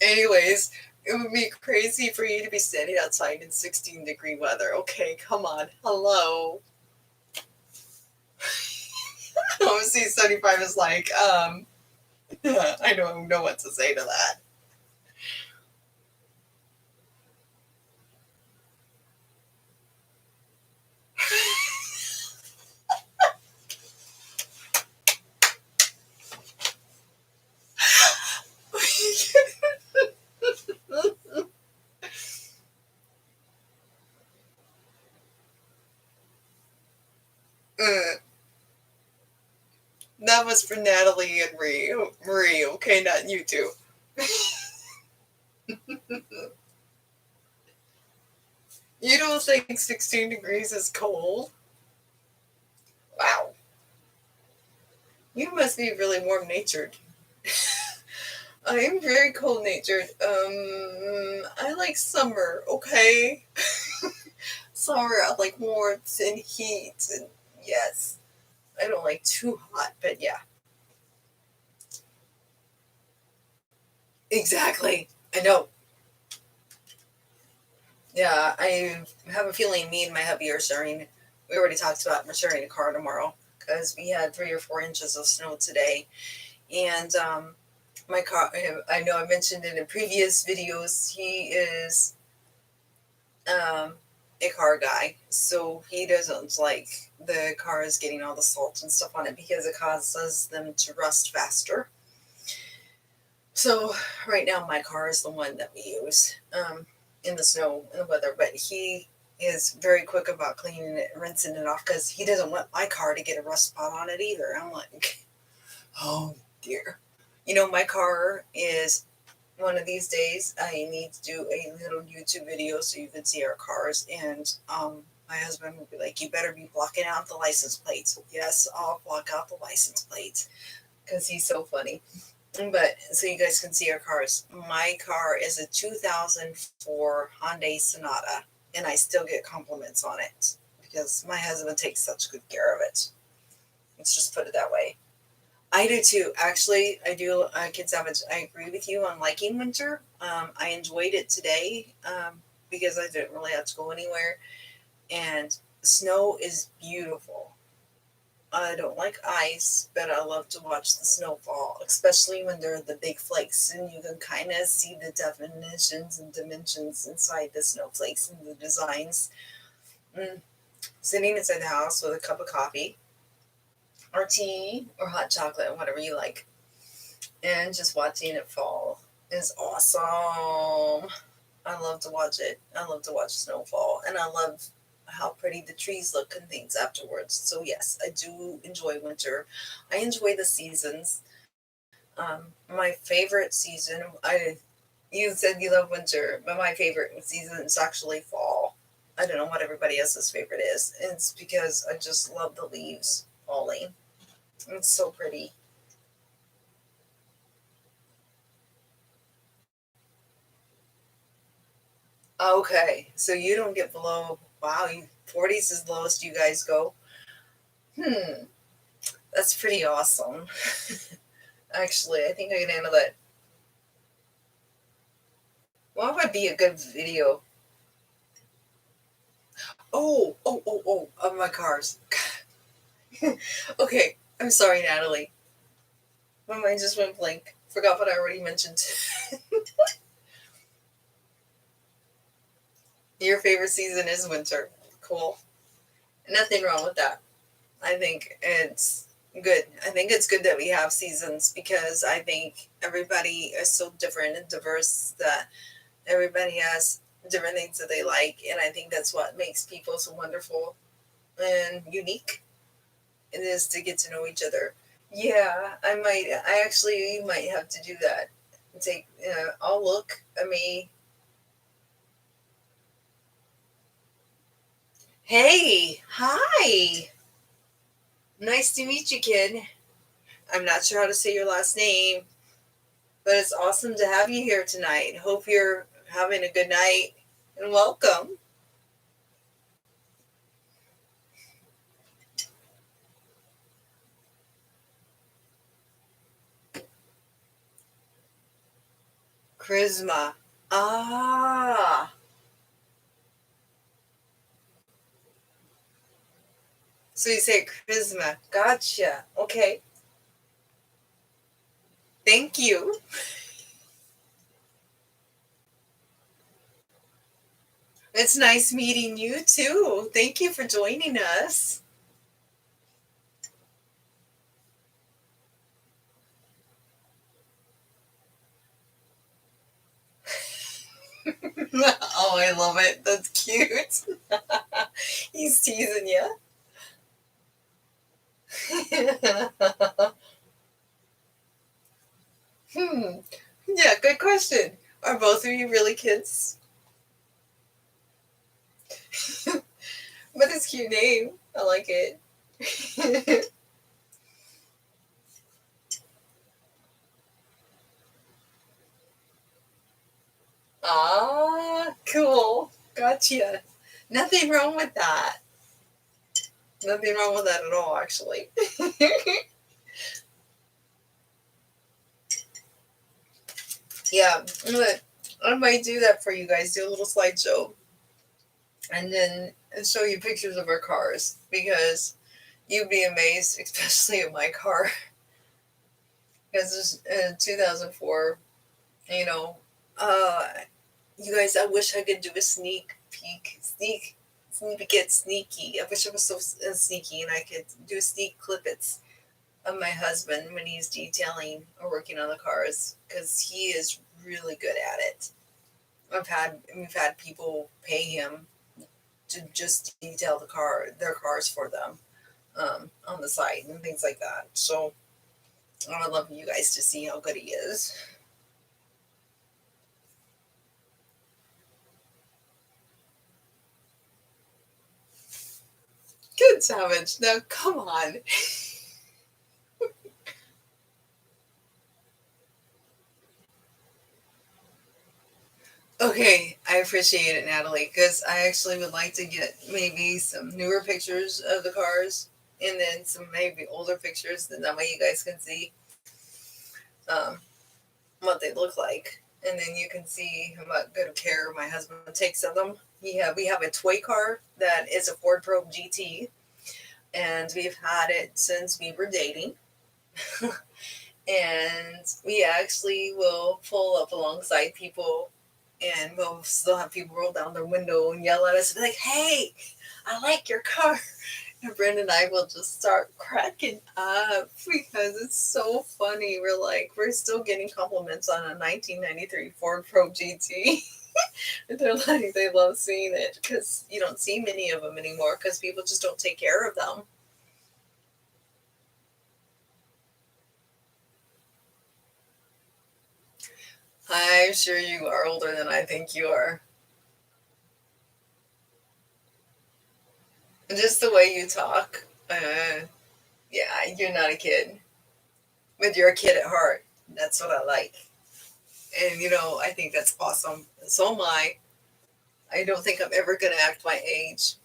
Anyways, it would be crazy for you to be standing outside in 16-degree weather. Okay, come on. Hello. OC 75 is like, I don't know what to say to that. That was for Natalie and Marie, okay, not you two. You don't think 16 degrees is cold? Wow. You must be really warm natured. I am very cold natured. I like summer, okay? Summer, I like warmth and heat, and yes. I don't like too hot, but yeah. Exactly. I know. Yeah, I have a feeling me and my hubby are sharing. We already talked about sharing a car tomorrow because we had 3 or 4 inches of snow today. And my car, I know I mentioned it in previous videos, he is um, a car guy. So he doesn't like the cars getting all the salt and stuff on it because it causes them to rust faster. So right now my car is the one that we use in the snow and the weather, but he is very quick about cleaning it and rinsing it off because he doesn't want my car to get a rust spot on it either. I'm like, oh dear. My car is one of these days I need to do a little YouTube video so you can see our cars, and my husband will be like, you better be blocking out the license plates. Yes, I'll block out the license plates because he's so funny. But so you guys can see our cars. My car is a 2004 Hyundai Sonata, and I still get compliments on it because my husband takes such good care of it. Let's just put it that way. I do too. Actually, I do. Kid Savage, I agree with you on liking winter. I enjoyed it today because I didn't really have to go anywhere, and snow is beautiful. I don't like ice, but I love to watch the snowfall, especially when there are the big flakes and you can kind of see the definitions and dimensions inside the snowflakes and the designs. Mm. Sitting inside the house with a cup of coffee or tea or hot chocolate, whatever you like, and just watching it fall is awesome. I love to watch it. I love to watch snowfall, and I love how pretty the trees look and things afterwards. So yes, I do enjoy winter. I enjoy the seasons. My favorite season, you said you love winter, but my favorite season is actually fall. I don't know what everybody else's favorite is. It's because I just love the leaves falling. It's so pretty. Okay, so you don't get below. Wow, 40s is the lowest you guys go. Hmm, that's pretty awesome. Actually, I think I can handle that. What would be a good video? Of my cars. Okay, I'm sorry, Natalie. My mind just went blank. Forgot what I already mentioned. Your favorite season is winter. Cool. Nothing wrong with that. I think it's good. I think it's good that we have seasons because I think everybody is so different and diverse that everybody has different things that they like. And I think that's what makes people so wonderful and unique. It is to get to know each other. Yeah, I actually might have to do that. Take, I'll look. I mean, hey, hi. Nice to meet you, kid. I'm not sure how to say your last name, but it's awesome to have you here tonight. Hope you're having a good night and welcome. Charisma. Ah, so you say charisma. Gotcha. Okay. Thank you. It's nice meeting you too. Thank you for joining us. Oh, I love it. That's cute. He's teasing you. Hmm. Yeah, good question. Are both of you really kids? But it's a cute name. I like it. Ah, cool. Gotcha. Nothing wrong with that. Nothing wrong with that at all, actually. Yeah, I might do that for you guys. Do a little slideshow, and then show you pictures of our cars because you'd be amazed, especially at my car. Because this 2004, you know, uh, you guys, I wish I could do a sneak peek, get sneaky. I wish I was so sneaky and I could do a sneak clippets of my husband when he's detailing or working on the cars because he is really good at it. We've had people pay him to just detail their cars for them on the site and things like that. So I would love you guys to see how good he is. Good Savage. Now come on. Okay, I appreciate it, Natalie, because I actually would like to get maybe some newer pictures of the cars and then some maybe older pictures, then that way you guys can see um, what they look like. And then you can see what good care my husband takes of them. We have a toy car that is a Ford Probe GT, and we've had it since we were dating. And we actually will pull up alongside people and we'll still have people roll down their window and yell at us and be like, hey, I like your car. And Brenda and I will just start cracking up because it's so funny. We're still getting compliments on a 1993 Ford Pro GT. And they're like, they love seeing it because you don't see many of them anymore because people just don't take care of them. I'm sure you are older than I think you are. Just the way you talk, yeah, you're not a kid, but you're a kid at heart. That's what I like. And, I think that's awesome. So am I. I don't think I'm ever going to act my age.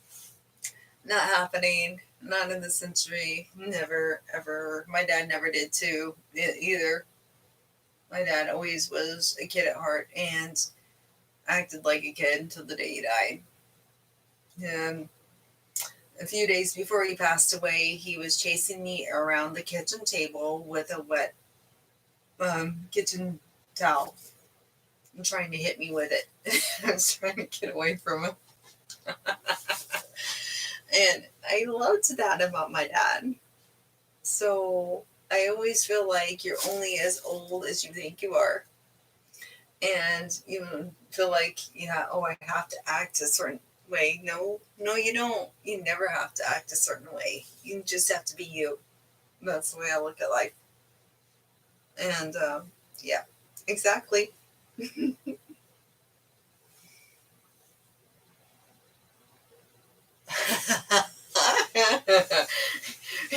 Not happening. Not in this century. Never, ever. My dad never did too, either. My dad always was a kid at heart and acted like a kid until the day he died. And a few days before he passed away, he was chasing me around the kitchen table with a wet kitchen towel and trying to hit me with it. I was trying to get away from him. And I loved that about my dad. So I always feel like you're only as old as you think you are. And you feel like, yeah, oh, I have to act a certain way. No, no, you don't. You never have to act a certain way. You just have to be you. That's the way I look at life. And yeah, exactly.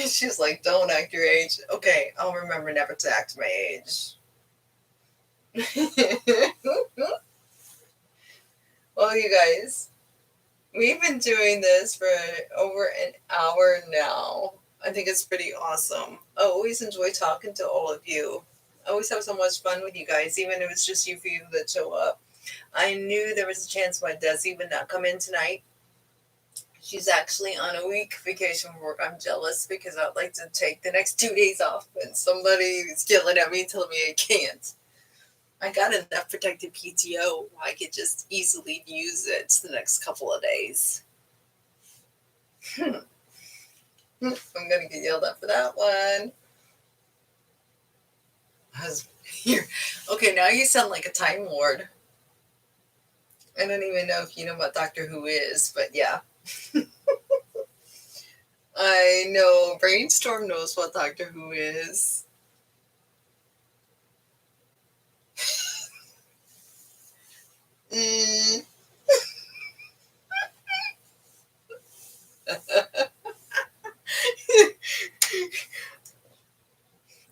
She's like, don't act your age. Okay, I'll remember never to act my age. Well, you guys, we've been doing this for over an hour now. I think it's pretty awesome. I always enjoy talking to all of you. I always have so much fun with you guys, even if it's just you few that show up. I knew there was a chance my Desi would not come in tonight. She's actually on a week vacation from work. I'm jealous because I'd like to take the next 2 days off, and somebody is yelling at me telling me I can't. I got enough protected PTO. I could just easily use it the next couple of days. I'm gonna get yelled at for that one. Okay, now you sound like a Time Lord. I don't even know if you know what Doctor Who is, but yeah. I know Brainstorm knows what Doctor Who is. Mm.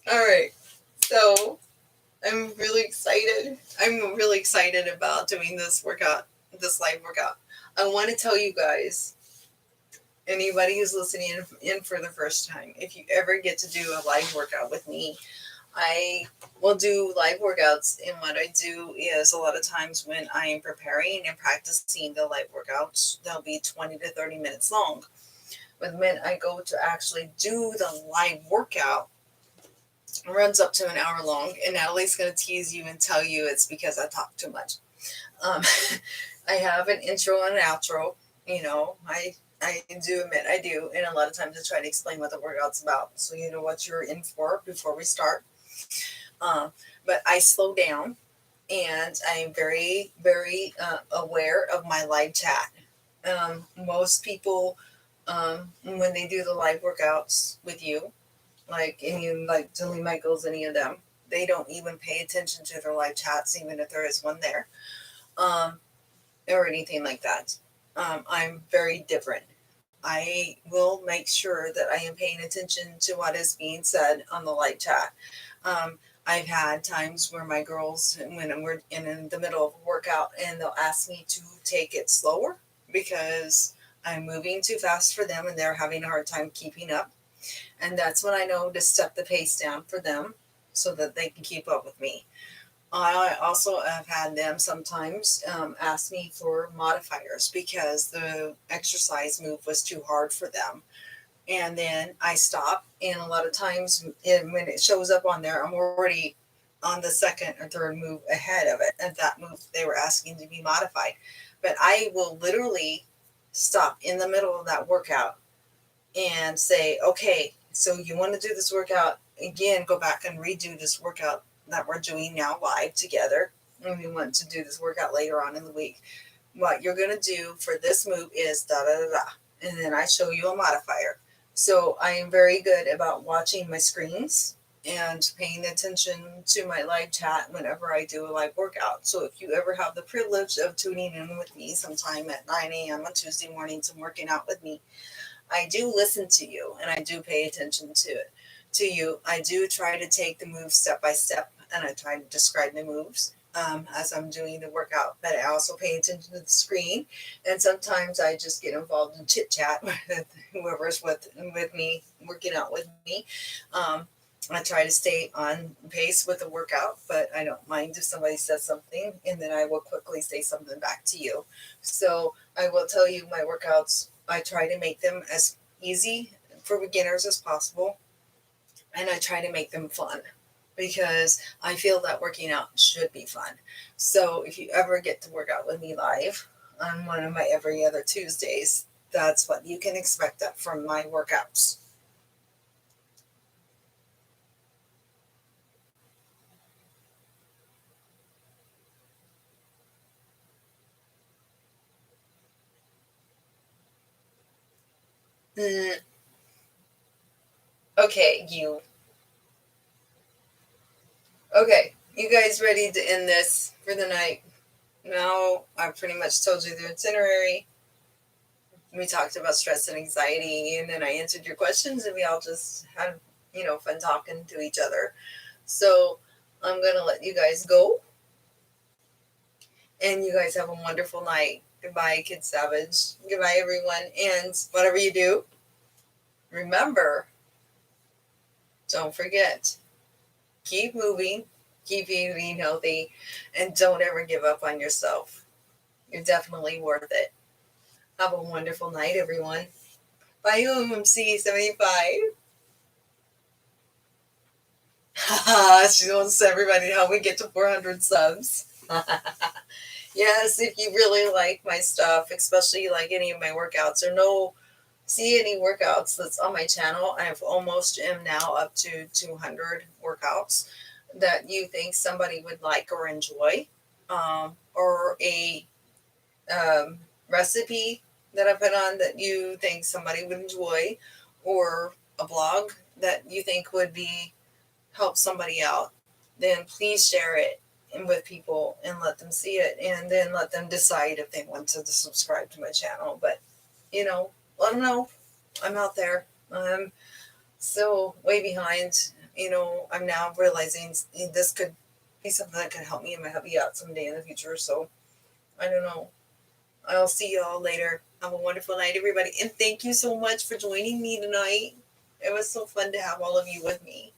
All right. So I'm really excited. I'm really excited about doing this workout, this live workout. I want to tell you guys, anybody who's listening in for the first time, if you ever get to do a live workout with me, I will do live workouts. And what I do is a lot of times when I am preparing and practicing the live workouts, they'll be 20 to 30 minutes long. But when I go to actually do the live workout, it runs up to an hour long. And Natalie's going to tease you and tell you it's because I talk too much. Um, I have an intro and an outro. You know, I do admit I do, and a lot of times I try to explain what the workout's about, so you know what you're in for before we start. Um, but I slow down, and I'm very, very aware of my live chat. Most people, when they do the live workouts with you, like any like Jillian Michaels, any of them, they don't even pay attention to their live chats, even if there is one there. Um, or anything like that. I'm very different. I will make sure that I am paying attention to what is being said on the live chat. I've had times where my girls, when we're in the middle of a workout, and they'll ask me to take it slower because I'm moving too fast for them and they're having a hard time keeping up. And that's when I know to step the pace down for them so that they can keep up with me. I also have had them sometimes ask me for modifiers because the exercise move was too hard for them. And then I stop, and a lot of times when it shows up on there, I'm already on the second or third move ahead of it. And that move they were asking to be modified. But I will literally stop in the middle of that workout and say, okay, so you want to do this workout again, go back and redo this workout that we're doing now live together. And we want to do this workout later on in the week. What you're going to do for this move is da da da da. And then I show you a modifier. So I am very good about watching my screens and paying attention to my live chat whenever I do a live workout. So if you ever have the privilege of tuning in with me sometime at 9 a.m. on Tuesday mornings and working out with me, I do listen to you and I do pay attention to you. I do try to take the moves step by step and I try to describe the moves as I'm doing the workout. But I also pay attention to the screen, and sometimes I just get involved in chit chat with whoever's with me working out with me. I try to stay on pace with the workout, but I don't mind if somebody says something, and then I will quickly say something back to you. So I will tell you my workouts. I try to make them as easy for beginners as possible, and I try to make them fun because I feel that working out should be fun. So if you ever get to work out with me live on one of my every other Tuesdays, that's what you can expect that from my workouts. Mm, Okay, Okay, you guys ready to end this for the night? Now, I pretty much told you the itinerary. We talked about stress and anxiety, and then I answered your questions, and we all just had, fun talking to each other. So, I'm going to let you guys go, and you guys have a wonderful night. Goodbye, Kid Savage. Goodbye, everyone. And whatever you do, remember, don't forget, keep moving, keep eating healthy, and don't ever give up on yourself. You're definitely worth it. Have a wonderful night, everyone. Bye, UMC 75. She wants everybody to help me get to 400 subs. Yes, if you really like my stuff, especially like any of my workouts or see any workouts that's on my channel, I've almost am now up to 200 workouts that you think somebody would like or enjoy, or a recipe that I put on that you think somebody would enjoy, or a blog that you think would be help somebody out, then please share it with people and let them see it, and then let them decide if they want to subscribe to my channel. But let them know I'm out there. I'm still way behind. I'm now realizing this could be something that could help me and my hubby out someday in the future. So I don't know. I'll see you all later. Have a wonderful night, everybody. And thank you so much for joining me tonight. It was so fun to have all of you with me.